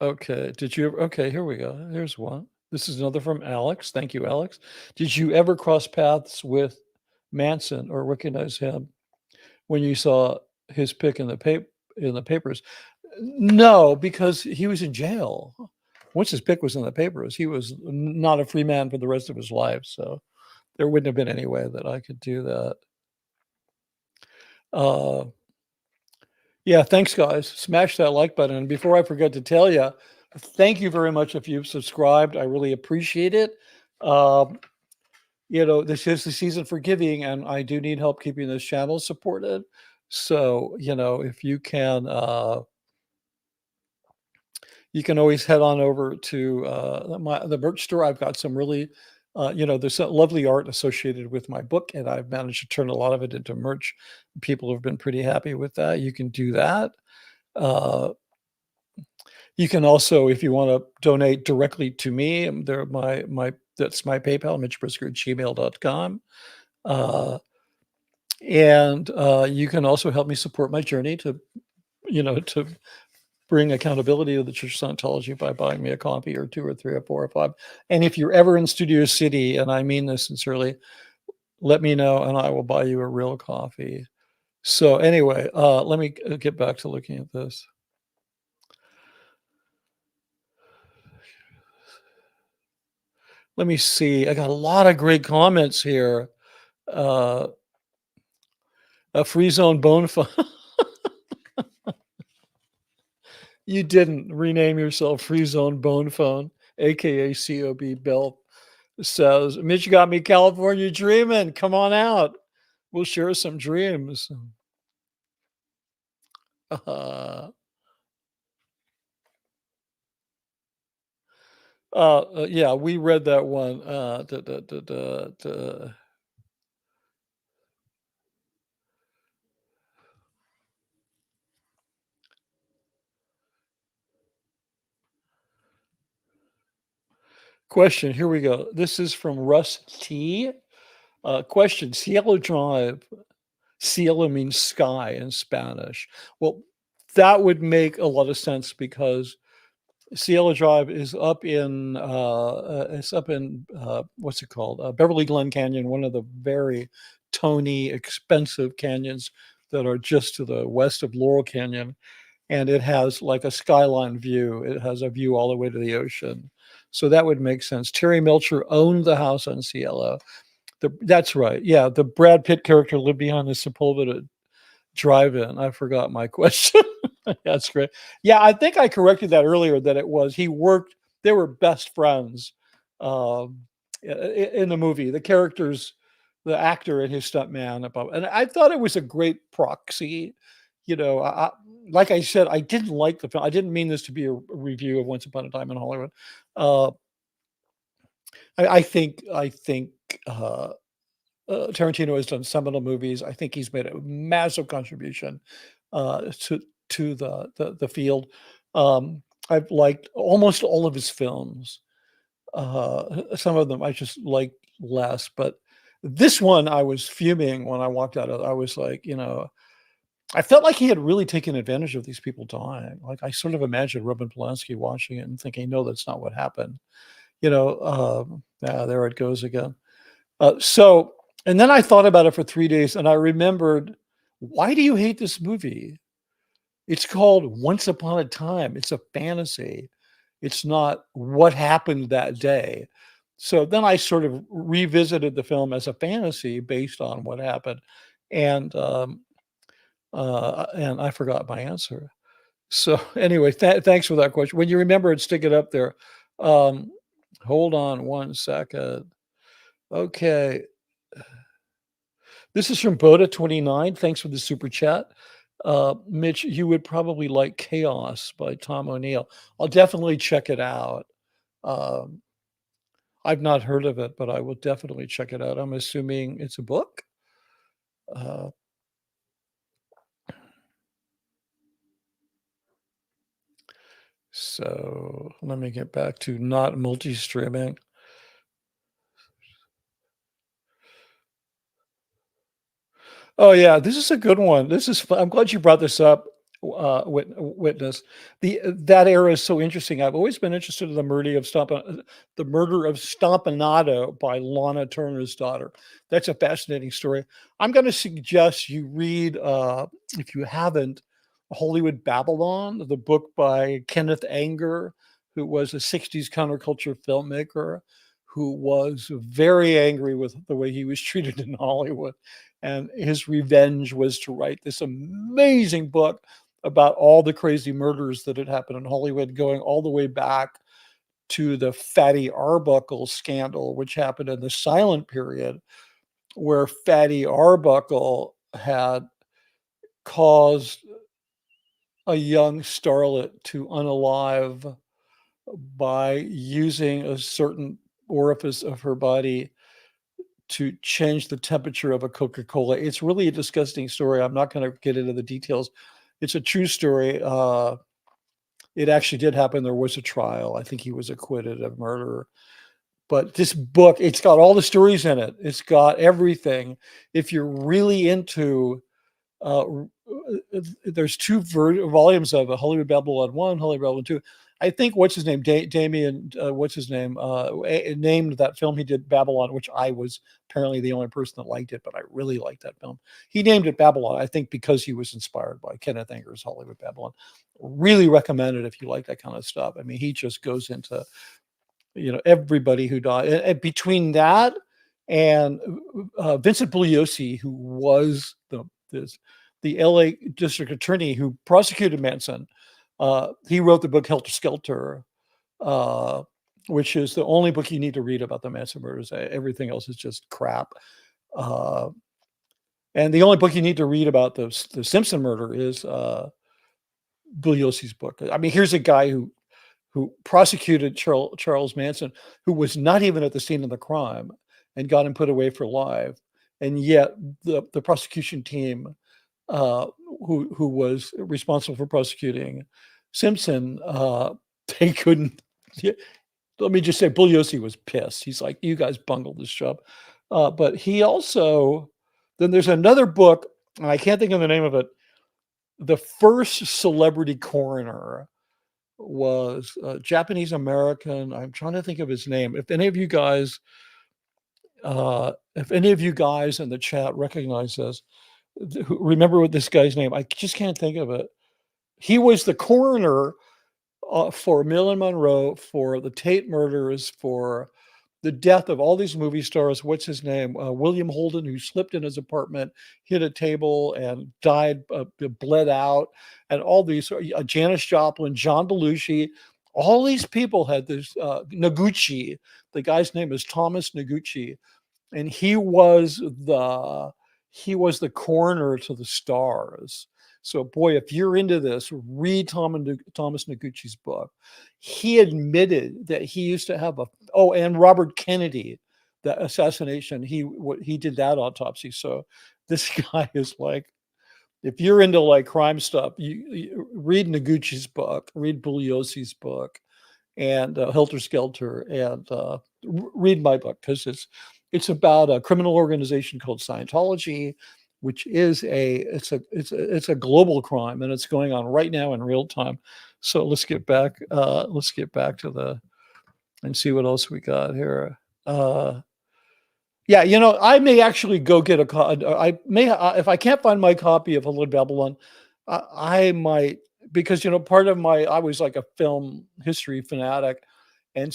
okay. Okay, here we go. Here's one. This is another from Alex. Thank you, Alex. Did you ever cross paths with Manson or recognize him when you saw his pic in the papers? No, because he was in jail. Once his pic was in the papers, he was not a free man for the rest of his life. So there wouldn't have been any way that I could do that. Yeah, thanks, guys. Smash that like button. And before I forget to tell you, Thank you very much if you've subscribed. I really appreciate it. Um, this is the season for giving, and I do need help keeping this channel supported. So, if you can always head on over to the merch store. I've got some really, there's some lovely art associated with my book, and I've managed to turn a lot of it into merch. People have been pretty happy with that. You can do that. Uh, you can also, if you want to donate directly to me, there my that's my PayPal, mitchbrisker@gmail.com. Uh, and you can also help me support my journey to bring accountability to the Church of Scientology by buying me a coffee or two or three or four or five. And if you're ever in Studio City, and I mean this sincerely, let me know and I will buy you a real coffee. So anyway, let me get back to looking at this. Let me see. I got a lot of great comments here. A free zone bone fun. You didn't rename yourself Free Zone Bone Phone, aka COB Bell says, Mitch got me California dreaming. Come on out. We'll share some dreams. Yeah, we read that one. Question. Here we go. This is from Russ T. Question. Cielo Drive. Cielo means sky in Spanish. Well, that would make a lot of sense because Cielo Drive is up in what's it called? Beverly Glen Canyon, one of the very tony, expensive canyons that are just to the west of Laurel Canyon. And it has like a skyline view. It has a view all the way to the ocean. So that would make sense. Terry Melcher owned the house on Cielo. That's right. Yeah, the Brad Pitt character lived behind the Sepulveda drive-in. I forgot my question. That's great. Yeah, I think I corrected that earlier that it was he worked. They were best friends in the movie. The characters, the actor and his stuntman, and I thought it was a great proxy. Like I said, I didn't like the film. I didn't mean this to be a review of Once Upon a Time in Hollywood. Uh, I think Tarantino has done seminal movies. I think he's made a massive contribution to the field. I've liked almost all of his films. Some of them I just like less, but this one I was fuming when I walked out of. I was like, I felt like he had really taken advantage of these people dying. Like I sort of imagined Roman Polanski watching it and thinking, no, that's not what happened. There it goes again. And then I thought about it for 3 days and I remembered, why do you hate this movie? It's called Once Upon a Time. It's a fantasy. It's not what happened that day. So then I sort of revisited the film as a fantasy based on what happened. And I forgot my answer. So anyway, thanks for that question. When you remember it, stick it up there. Hold on 1 second. Okay. This is from Boda29. Thanks for the super chat. Mitch, you would probably like Chaos by Tom O'Neill. I'll definitely check it out. I've not heard of it, but I will definitely check it out. I'm assuming it's a book. So let me get back to not multi-streaming. Oh yeah, this is a good one. This is fun. I'm glad you brought this up, Witness. That era is so interesting. I've always been interested in the murder of Stompanato by Lana Turner's daughter. That's a fascinating story. I'm going to suggest you read, if you haven't, Hollywood Babylon, the book by Kenneth Anger, who was a 60s counterculture filmmaker who was very angry with the way he was treated in Hollywood. And his revenge was to write this amazing book about all the crazy murders that had happened in Hollywood, going all the way back to the Fatty Arbuckle scandal, which happened in the silent period, where Fatty Arbuckle had caused a young starlet to unalive by using a certain orifice of her body to change the temperature of a Coca-Cola. It's really a disgusting story. I'm not going to get into the details. It's a true story. It actually did happen. There was a trial. I think he was acquitted of murder. But this book, it's got all the stories in it. It's got everything. If you're really into, there's two volumes of it, Hollywood Babylon 1, Hollywood Babylon 2. I think, what's his name? Damien, what's his name? Named that film he did, Babylon, which I was apparently the only person that liked it, but I really liked that film. He named it Babylon, I think, because he was inspired by Kenneth Anger's Hollywood Babylon. Really recommend it if you like that kind of stuff. I mean, he just goes into, everybody who died. And between that and Vincent Bugliosi, who was the LA district attorney who prosecuted Manson, he wrote the book Helter Skelter, which is the only book you need to read about the Manson murders. Everything else is just crap. And the only book you need to read about the Simpson murder is Bugliosi's book. I mean, here's a guy who prosecuted Charles Manson, who was not even at the scene of the crime, and got him put away for life. And yet the prosecution team, who was responsible for prosecuting Simpson, they couldn't. Let me just say, Bugliosi was pissed. He's like, "You guys bungled this job." But he also, then there's another book, and I can't think of the name of it. The first celebrity coroner was a Japanese American. I'm trying to think of his name. If any of you guys in the chat recognize this, remember what this guy's name? I just can't think of it. He was the coroner for Marilyn Monroe, for the Tate murders, for the death of all these movie stars. What's his name? William Holden, who slipped in his apartment, hit a table and died, bled out, and all these, Janis Joplin, John Belushi, all these people had this, Noguchi, the guy's name is Thomas Noguchi, and he was the coroner to the stars. So, boy, if you're into this, read Thomas Noguchi's book. He admitted that he used to have and Robert Kennedy, the assassination, he did that autopsy. So this guy is like, if you're into like crime stuff, you read Noguchi's book, read Bugliosi's book, and Helter Skelter, and read my book, because it's about a criminal organization called Scientology, which is it's a global crime, and it's going on right now in real time. So let's get back to and see what else we got here. I may actually go get I may, if I can't find my copy of Hollywood Babylon, I might, because part of I was like a film history fanatic, and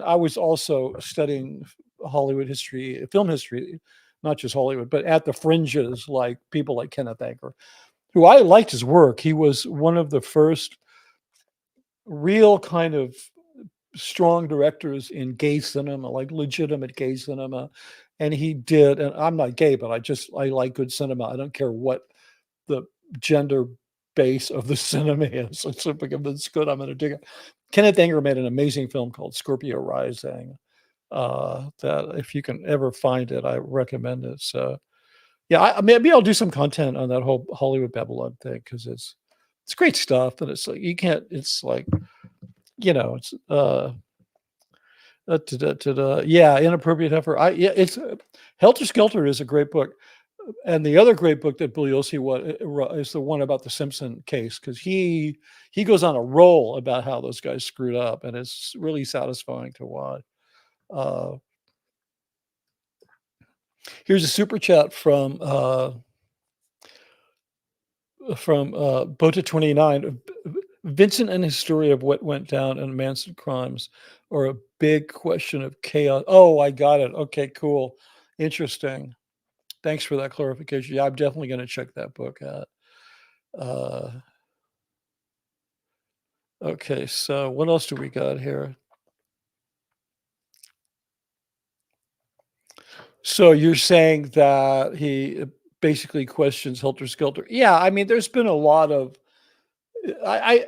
I was also studying Hollywood history, film history, not just Hollywood, but at the fringes, like people like Kenneth Anger, who I liked his work. He was one of the first real kind of strong directors in gay cinema, like legitimate gay cinema. And he did, and I'm not gay, but I like good cinema. I don't care what the gender base of the cinema is. If it's good, I'm going to dig it. Kenneth Anger made an amazing film called Scorpio Rising. That if you can ever find it, I recommend it. So yeah, maybe I'll do some content on that whole Hollywood Babylon thing, because it's great stuff. And it's like, it's like, it's inappropriate heifer. It's Helter Skelter is a great book. And the other great book that Bugliosi is the one about the Simpson case, because he goes on a roll about how those guys screwed up, and it's really satisfying to watch. Here's a super chat from Bota29. Vincent and his story of what went down in Manson crimes are a big question of chaos. Oh, I got it. Okay, cool. Interesting. Thanks for that clarification. Yeah, I'm definitely going to check that book out. Okay, so what else do we got here? So you're saying that he basically questions Helter Skelter. Yeah, I mean, there's been a lot of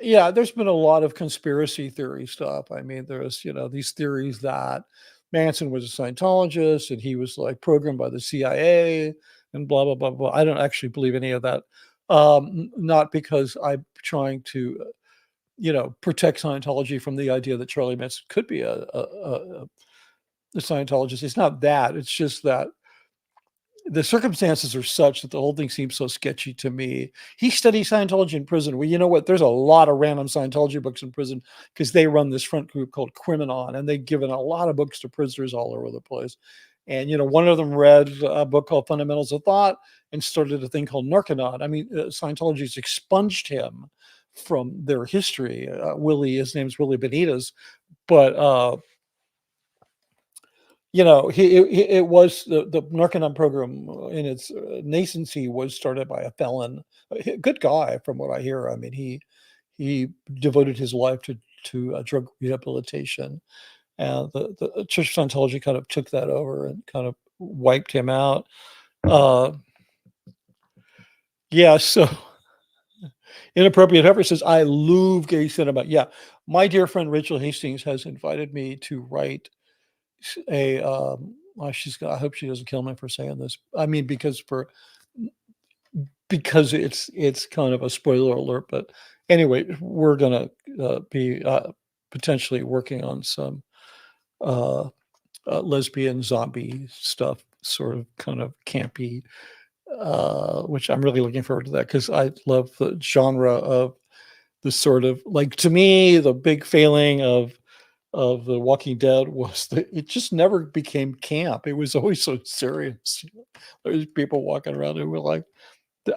yeah, there's been a lot of conspiracy theory stuff. I mean, there's, these theories that Manson was a Scientologist and he was like programmed by the CIA and blah blah blah blah. I don't actually believe any of that. Not because I'm trying to, protect Scientology from the idea that Charlie Manson could be a Scientologist. It's not that. It's just that the circumstances are such that the whole thing seems so sketchy to me. He studied Scientology in prison. Well, you know what? There's a lot of random Scientology books in prison because they run this front group called Criminon, and they've given a lot of books to prisoners all over the place. And one of them read a book called Fundamentals of Thought and started a thing called Narconon. I mean, Scientology's expunged him from their history. His name's Willie Benitez, but it was the Narconon program in its nascency was started by a felon, a good guy from what I hear. I mean, he devoted his life to drug rehabilitation, and the Church of Scientology kind of took that over and kind of wiped him out. Uh, yeah, so inappropriate heifer says, I love gay cinema. Yeah, my dear friend Rachel Hastings has invited me to write well, I hope she doesn't kill me for saying this. I mean, because it's kind of a spoiler alert, but anyway, we're gonna be potentially working on some uh, lesbian zombie stuff, sort of kind of campy, which I'm really looking forward to that because I love the genre of the sort of like, to me, the big failing of The Walking Dead was that it just never became camp. It was always so serious. There's people walking around who were like,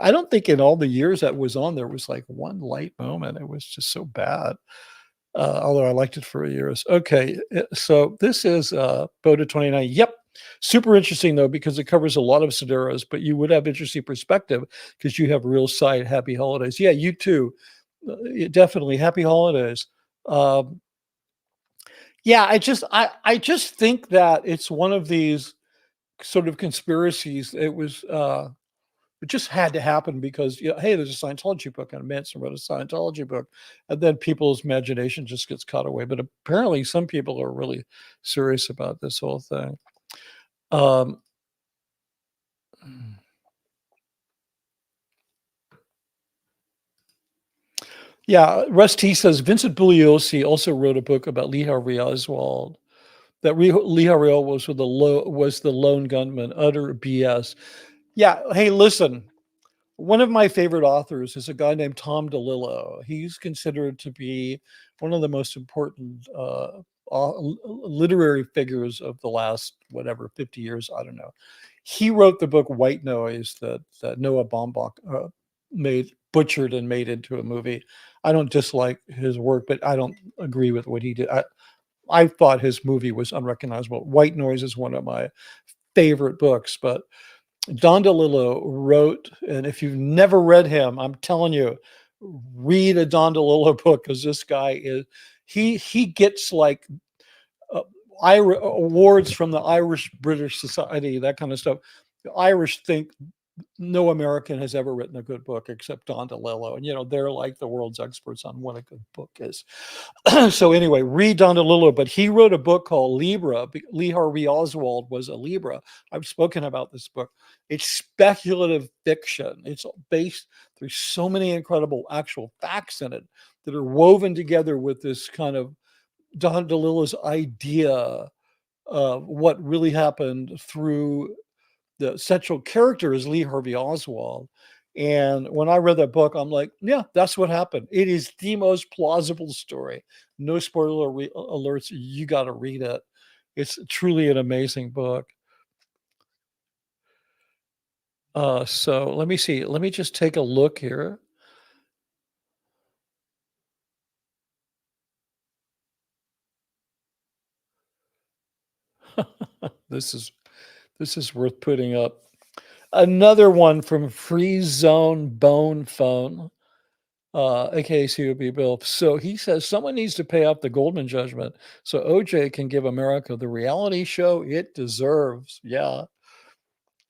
I don't think in all the years that was on, there was like one light moment. It was just so bad. Although I liked it for years. Okay, so this is Boda 29. Yep. Super interesting though, because it covers a lot of scenarios, but you would have interesting perspective because you have real sight. Happy holidays. Yeah, you too. Definitely happy holidays. Um, yeah, I just think that it's one of these sort of conspiracies. It just had to happen because, hey, there's a Scientology book and Manson wrote a Scientology book, and then people's imagination just gets caught away. But apparently, some people are really serious about this whole thing. Um, yeah, Russ T says Vincent Bugliosi also wrote a book about Lee Harvey Oswald. That Lee Harvey Oswald was the lone gunman. Utter BS. Yeah. Hey, listen. One of my favorite authors is a guy named Tom DeLillo. He's considered to be one of the most important literary figures of the last, whatever, 50 years. I don't know. He wrote the book White Noise that Noah Baumbach butchered and made into a movie. I don't dislike his work, but I don't agree with what he did. I thought his movie was unrecognizable. White Noise is one of my favorite books, but Don DeLillo wrote, and if you've never read him, I'm telling you, read a Don DeLillo book because this guy he gets like uh, awards from the Irish British Society, that kind of stuff. The Irish think no American has ever written a good book except Don DeLillo, and they're like the world's experts on what a good book is. So anyway, read Don DeLillo, but he wrote a book called Libra. Lee Harvey Oswald was a Libra. I've spoken about this book. It's speculative fiction. It's based, there's so many incredible actual facts in it that are woven together with this kind of Don DeLillo's idea of what really happened through the central character is Lee Harvey Oswald. And when I read that book, I'm like, yeah, that's what happened. It is the most plausible story. No spoiler alerts. You got to read it. It's truly an amazing book. So let me see. Let me just take a look here. this is this is worth putting up. Another one from Free Zone Bone Phone. AKCOB Bill. So he says someone needs to pay off the Goldman judgment so OJ can give America the reality show it deserves. Yeah.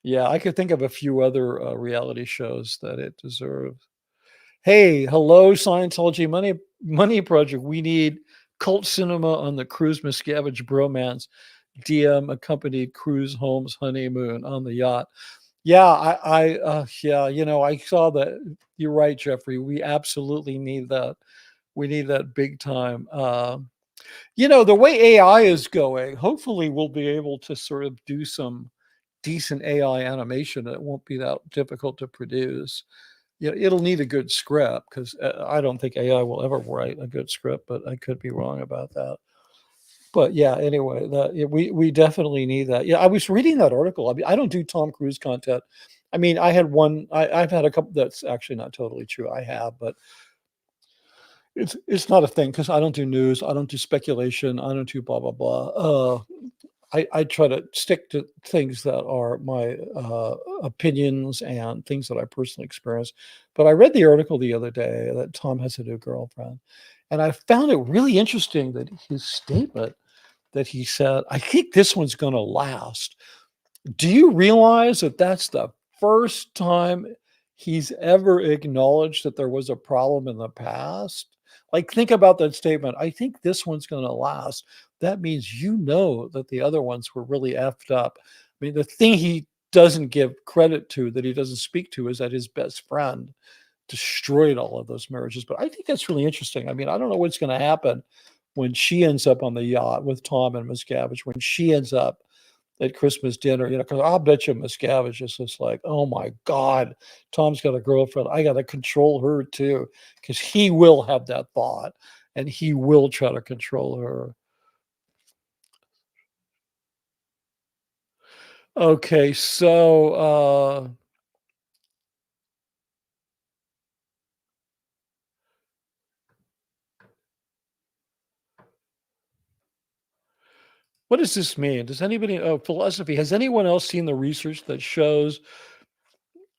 Yeah. I could think of a few other reality shows that it deserves. Hey, hello, Scientology Money Project. We need cult cinema on the Cruise Miscavige bromance. DM accompanied Cruise Holmes honeymoon on the yacht. Yeah, yeah, I saw that. You're right, Jeffrey. We absolutely need that. We need that big time. The way AI is going, hopefully we'll be able to sort of do some decent AI animation. It won't be that difficult to produce. It'll need a good script because I don't think AI will ever write a good script, but I could be wrong about that. But yeah, anyway, we definitely need that. Yeah, I was reading that article. I mean, I don't do Tom Cruise content. I mean, I had one. I've had a couple. That's actually not totally true. I have, but it's not a thing because I don't do news. I don't do speculation. I don't do blah blah blah. I try to stick to things that are my opinions and things that I personally experienced. But I read the article the other day that Tom has a new girlfriend, and I found it really interesting that his statement that he said, "I think this one's going to last." Do you realize that that's the first time he's ever acknowledged that there was a problem in the past? Like, think about that statement. I think this one's going to last. That means that the other ones were really effed up. I mean, the thing he doesn't give credit to, that he doesn't speak to, is that his best friend destroyed all of those marriages. But I think that's really interesting. I mean, I don't know what's going to happen when she ends up on the yacht with Tom and Miscavige, when she ends up at Christmas dinner, because I'll bet you Miscavige is just like, oh my God, Tom's got a girlfriend. I got to control her too, because he will have that thought and he will try to control her. Okay, so what does this mean? Does anybody, philosophy, has anyone else seen the research that shows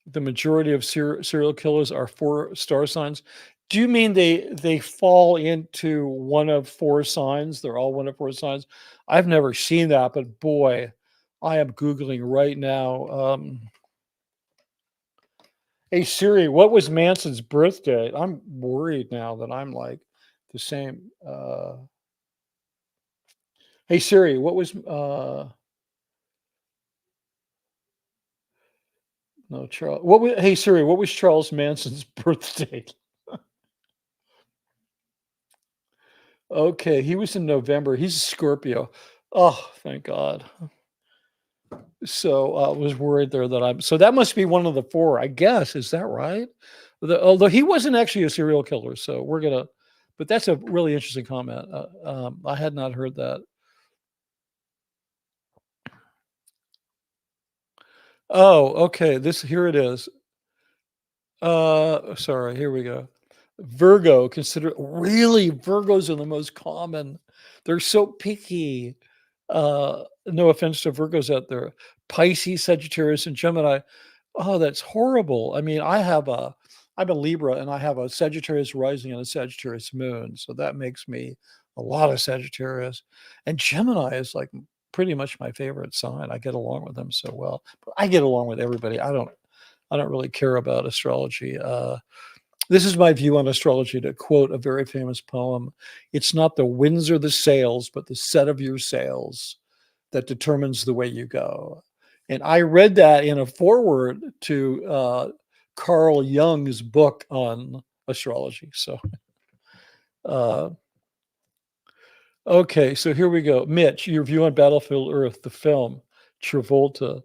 the majority of serial killers are 4-star signs? Do you mean they fall into one of 4 signs? They're all one of 4 signs? I've never seen that, but boy, I am Googling right now. Hey Siri, what was Manson's birthday? I'm worried now that I'm like the same. Hey Siri, what was no Charles? Hey Siri, what was Charles Manson's birthday? Okay, he was in November. He's a Scorpio. Oh, thank God. So I was worried there that so that must be one of the 4, I guess. Is that right? Although he wasn't actually a serial killer. So but that's a really interesting comment. I had not heard that. Oh, okay. Here it is. Sorry, here we go. Virgo, Virgos are the most common. They're so picky. No offense to Virgos out there. Pisces, Sagittarius, and Gemini. Oh, that's horrible. I mean, I'm a Libra and I have a Sagittarius rising and a Sagittarius moon. So that makes me a lot of Sagittarius. And Gemini is like pretty much my favorite sign. I get along with them so well. But I get along with everybody. I don't really care about astrology. This is my view on astrology. To quote a very famous poem, it's not the winds or the sails, but the set of your sails that determines the way you go. And I read that in a foreword to Carl Jung's book on astrology. So, uh, okay, so here we go. Mitch, your view on Battlefield Earth, the film, Travolta.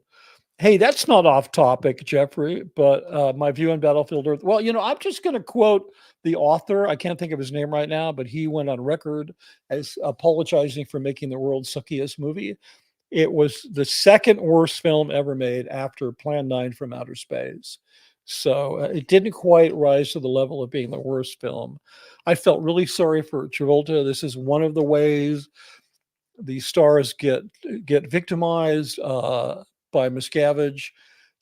Hey, that's not off topic, Jeffrey, but my view on Battlefield Earth. Well, I'm just going to quote the author. I can't think of his name right now, but he went on record as apologizing for making the world's suckiest movie. It was the second worst film ever made after Plan 9 from Outer Space. So it didn't quite rise to the level of being the worst film. I felt really sorry for Travolta. This is one of the ways the stars get victimized by Miscavige.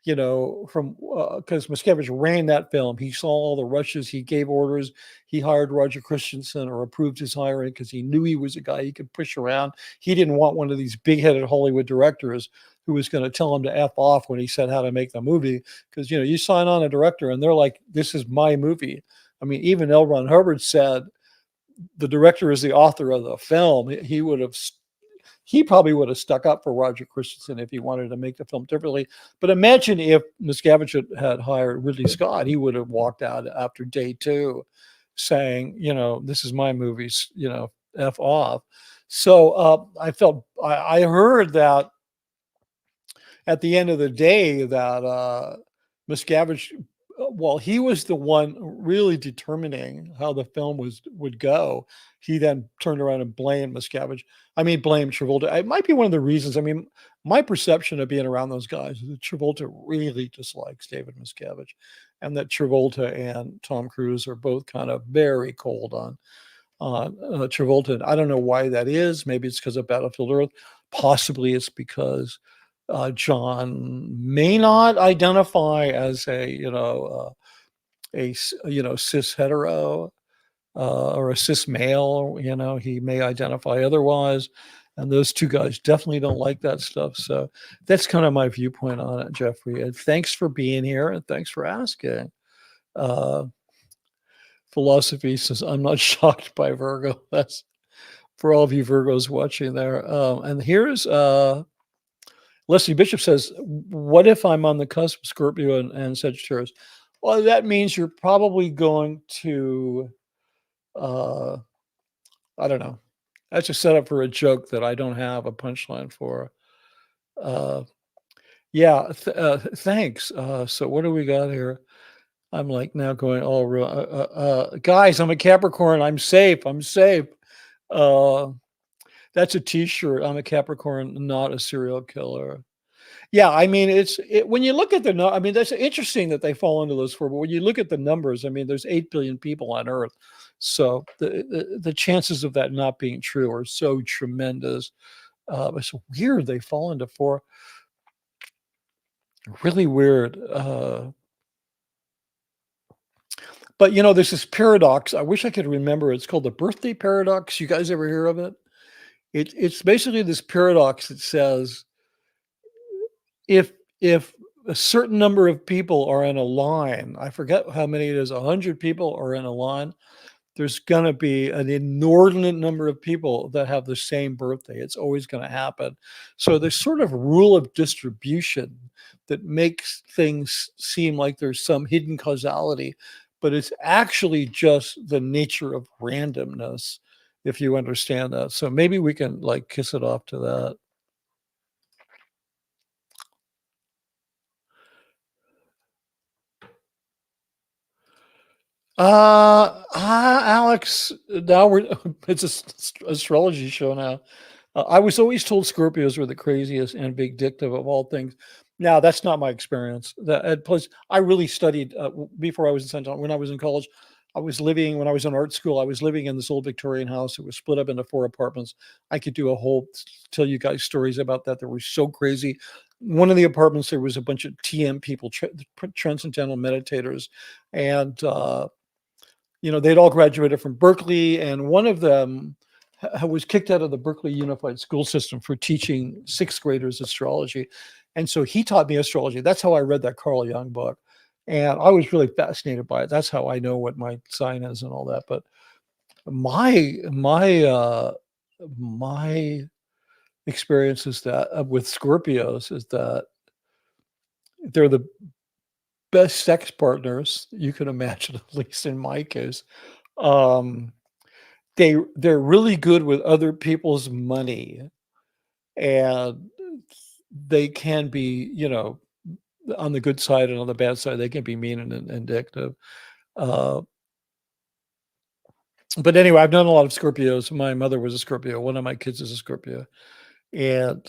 from because Miscavige ran that film. He saw all the rushes. He gave orders. He hired Roger Christensen or approved his hiring because he knew he was a guy he could push around. He didn't want one of these big-headed Hollywood directors who was going to tell him to F off when he said how to make the movie. Because, you sign on a director and they're like, this is my movie. I mean, even L. Ron Hubbard said the director is the author of the film. He probably would have stuck up for Roger Christensen if he wanted to make the film differently. But imagine if Miscavige had hired Ridley Scott, he would have walked out after day 2 saying, this is my movies, F off. So I heard that at the end of the day that Miscavige, while he was the one really determining how the film would go, he then turned around and blamed Miscavige. Blamed Travolta. It might be one of the reasons. My perception of being around those guys is that Travolta really dislikes David Miscavige, and that Travolta and Tom Cruise are both kind of very cold on Travolta. I don't know why that is. Maybe it's because of Battlefield Earth. Possibly it's because John may not identify as a cis hetero or a cis male. He may identify otherwise, and those two guys definitely don't like that stuff. So that's kind of my viewpoint on it, Jeffrey. And thanks for being here, and thanks for asking. Philosophy says, I'm not shocked by Virgo. That's for all of you Virgos watching there. And here's Leslie Bishop says, what if I'm on the cusp of Scorpio and Sagittarius? Well, that means you're probably going to, I don't know. That's a setup for a joke that I don't have a punchline for. Thanks. So what do we got here? I'm like now going all real. Guys, I'm a Capricorn. I'm safe. That's a t-shirt. I'm a Capricorn, not a serial killer. Yeah, when you look at that's interesting that they fall into those four, but when you look at the numbers, there's 8 billion people on Earth. So the chances of that not being true are so tremendous. It's weird they fall into four. Really weird. But there's this paradox. I wish I could remember. It's called the birthday paradox. You guys ever hear of it? It's basically this paradox that says if a certain number of people are in a line, I forget how many it is, 100 people are in a line, there's going to be an inordinate number of people that have the same birthday. It's always going to happen. So there's sort of rule of distribution that makes things seem like there's some hidden causality, but it's actually just the nature of randomness, if you understand that. So maybe we can kiss it off to that. Alex, now it's an astrology show now. I was always told Scorpios were the craziest and vindictive of all things. Now, that's not my experience. Plus, I really studied before I was in St. John. When I was in college, when I was in art school, I was living in this old Victorian house. It was split up into 4 apartments. I could tell you guys stories about that were so crazy. One of the apartments, there was a bunch of TM people, transcendental meditators, and they'd all graduated from Berkeley, and one of them was kicked out of the Berkeley Unified School System for teaching 6th graders astrology. And so he taught me astrology. That's how I read that Carl Jung book. And I was really fascinated by it. That's how I know what my sign is and all that. But my experience is that with Scorpios is that they're the best sex partners you can imagine, at least in my case. They're really good with other people's money, and they can be, on the good side and on the bad side, they can be mean and vindictive. But anyway, I've known a lot of Scorpios. My mother was a Scorpio. One of my kids is a Scorpio. And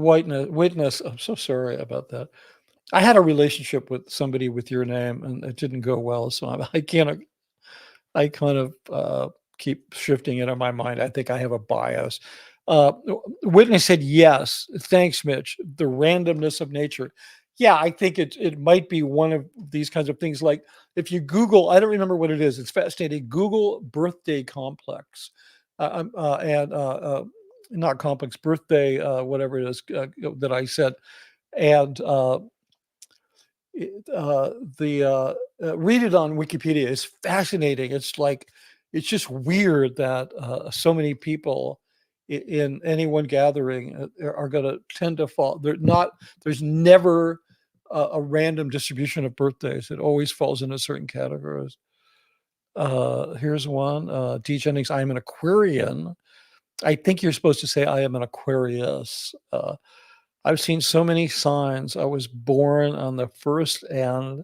whiteness. I'm so sorry about that. I had a relationship with somebody with your name, and it didn't go well. So I kind of keep shifting it in my mind. I think I have a bias. Uh, Whitney said, yes. Thanks, Mitch. The randomness of nature. Yeah, I think it might be one of these kinds of things. Like if you Google, I don't remember what it is. It's fascinating. Google birthday complex, and not complex birthday, whatever it is that I said, and the read it on Wikipedia. It's fascinating. It's like it's just weird that so many people in any one gathering are going to tend to fall. They're not. There's never a random distribution of birthdays. It always falls into certain categories. Here's one. D. Jennings. I am an Aquarian. I think you're supposed to say I am an Aquarius. I've seen so many signs. I was born on the first and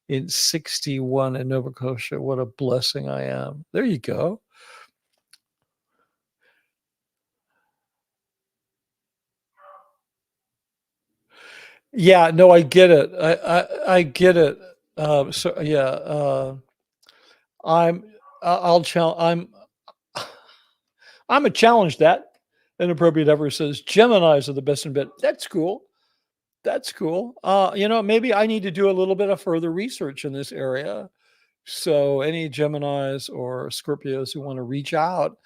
in 61 in Nova Scotia. What a blessing I am. There you go. Yeah, no, I get it. I get it. So yeah, I'm I'll challenge I'm a challenge that inappropriate ever says Geminis are the best in bed. That's cool. That's cool. Maybe I need to do a little bit of further research in this area. So any Geminis or Scorpios who want to reach out,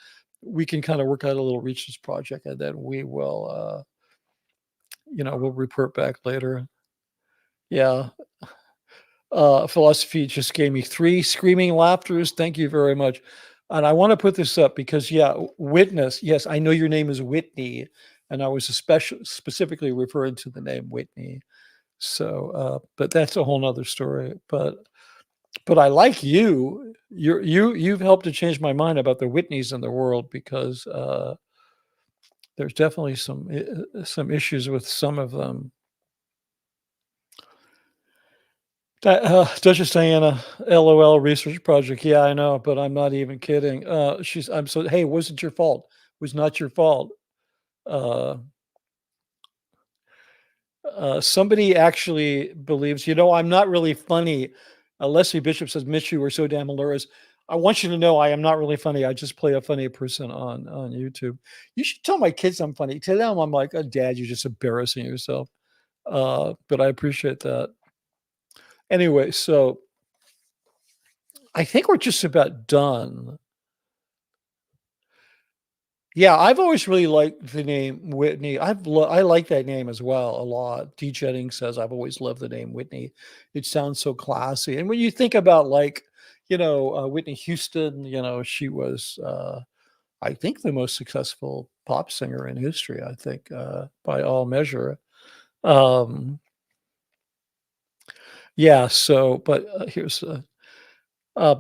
we can kind of work out a little research project, and then we will, we'll report back later. Yeah. Philosophy just gave me 3 screaming laughters. Thank you very much. And I want to put this up because, yeah, witness. Yes, I know your name is Whitney, and I was specifically referring to the name Whitney. So, but that's a whole nother story. But I like you. You've helped to change my mind about the Whitneys in the world because there's definitely some issues with some of them. Duchess Diana, LOL research project. Yeah, I know, but I'm not even kidding. Hey, it wasn't your fault. It was not your fault. Uh, Somebody actually believes, I'm not really funny. Leslie Bishop says, Mitch, you were so damn hilarious. I want you to know I am not really funny. I just play a funny person on YouTube. You should tell my kids I'm funny. Tell them I'm like, oh, Dad, you're just embarrassing yourself. But I appreciate that. Anyway, so I think we're just about done. Yeah, I've always really liked the name Whitney. I like that name as well a lot. D. Jennings says I've always loved the name Whitney. It sounds so classy. And when you think about Whitney Houston, she was I think the most successful pop singer in history. I think by all measure. Um, yeah. So, but here's uh,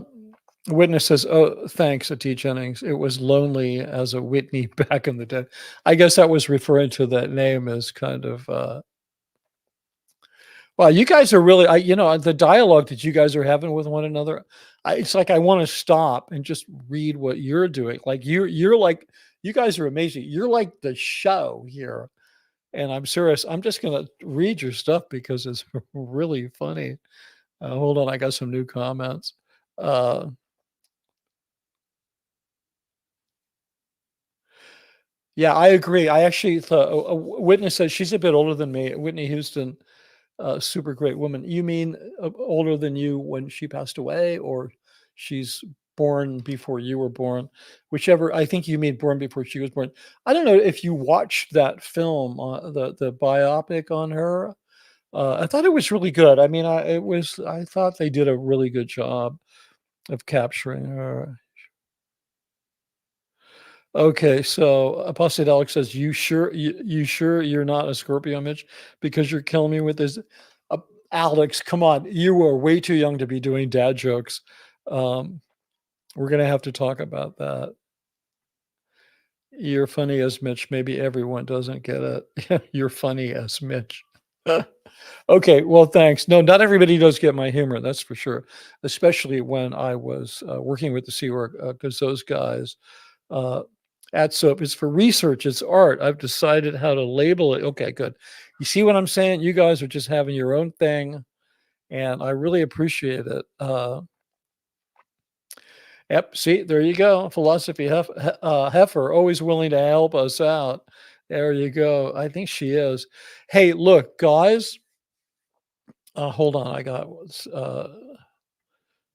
Witness says, "Oh, thanks, T. Jennings. It was lonely as a Whitney back in the day." I guess that was referring to that name as kind of. Well, you guys are really, the dialogue that you guys are having with one another. It's like I want to stop and just read what you're doing. Like you're like you guys are amazing. You're like the show here, and I'm serious. I'm just gonna read your stuff because it's really funny. Hold on, I got some new comments. Uh, Yeah, I agree. I actually thought Whitney says she's a bit older than me. Whitney Houston, super great woman. You mean older than you when she passed away, or she's born before you were born? Whichever. I think you mean born before she was born. I don't know if you watched that film, the biopic on her. I thought it was really good. I mean, I thought they did a really good job of capturing her. Okay, so Apostate Alex says, you sure you're not a Scorpio, Mitch? Because you're killing me with this." Uh, Alex, come on. You are way too young to be doing dad jokes. Um, we're going to have to talk about that. You're funny as Mitch. Maybe everyone doesn't get it. You're funny as Mitch. Okay, well, thanks. No, not everybody does get my humor, that's for sure. Especially when I was working with the Sea Org, because those guys, uh, at soap is for research, it's art. I've decided how to label it. Okay, good. You see what I'm saying? You guys are just having your own thing, and I really appreciate it. Yep. See, there you go. Philosophy heifer, always willing to help us out. There you go. I think she is. Hey, look, guys. Hold on.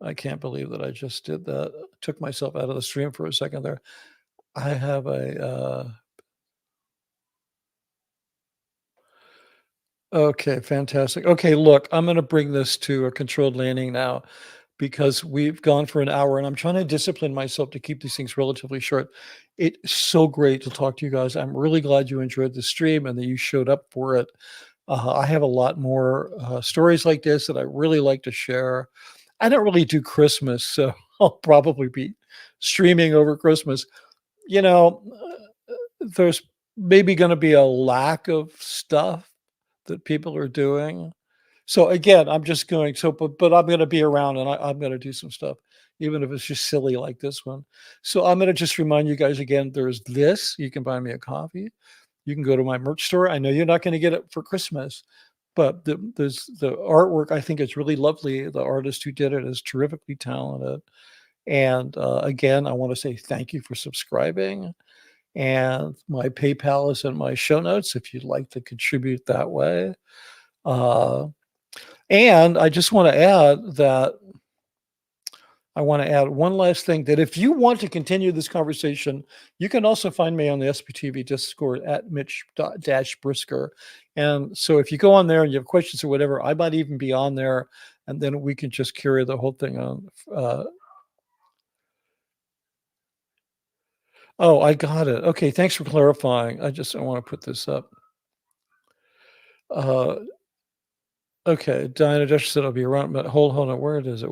I can't believe that I just did that. Took myself out of the stream for a second there. I have okay, fantastic. Okay, look, I'm going to bring this to a controlled landing now because we've gone for an hour and I'm trying to discipline myself to keep these things relatively short. It's so great to talk to you guys. I'm really glad you enjoyed the stream and that you showed up for it. I have a lot more stories like this that I really like to share. I don't really do Christmas, so I'll probably be streaming over Christmas. You know, there's maybe going to be a lack of stuff that people are doing. So again, I'm just going, but I'm going to be around and I'm going to do some stuff, even if it's just silly like this one. So I'm going to just remind you guys again, there's this, you can buy me a coffee. You can go to my merch store. I know you're not going to get it for Christmas, but there's the artwork. I think it's really lovely. The artist who did it is terrifically talented. And again, I want to say thank you for subscribing. And my PayPal is in my show notes if you'd like to contribute that way. And I just want to add that I want to add one last thing, that if you want to continue this conversation, you can also find me on the SPTV Discord at Mitch-Brisker. And so if you go on there and you have questions or whatever, I might even be on there, and then we can just carry the whole thing on. Oh, I got it. Okay, thanks for clarifying. I want to put this up. Okay, Diana Dutch said I'll be around, but hold on, where is it?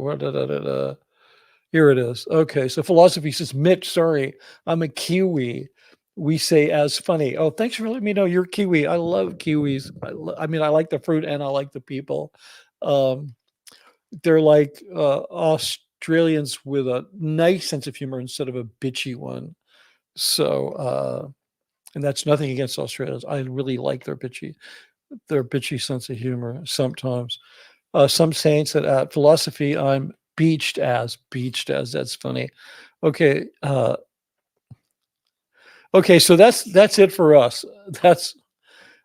Here it is. Okay, so philosophy says, Mitch, sorry, I'm a Kiwi. We say as funny. Oh, thanks for letting me know you're Kiwi. I love Kiwis. I mean, I like the fruit and I like the people. They're like Australians with a nice sense of humor instead of a bitchy one. So, and that's nothing against Australians. I really like their bitchy sense of humor sometimes. Some saints that philosophy, I'm beached as. That's funny. Okay. Okay. So that's it for us.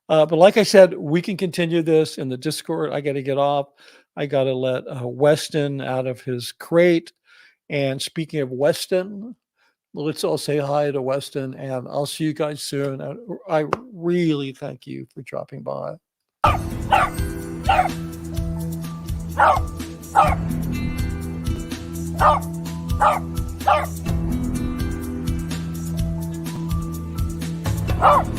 But like I said, we can continue this in the Discord. I got to get off. I got to let Weston out of his crate. And speaking of Weston, let's all say hi to Weston, and I'll see you guys soon. I really thank you for dropping by. Oh!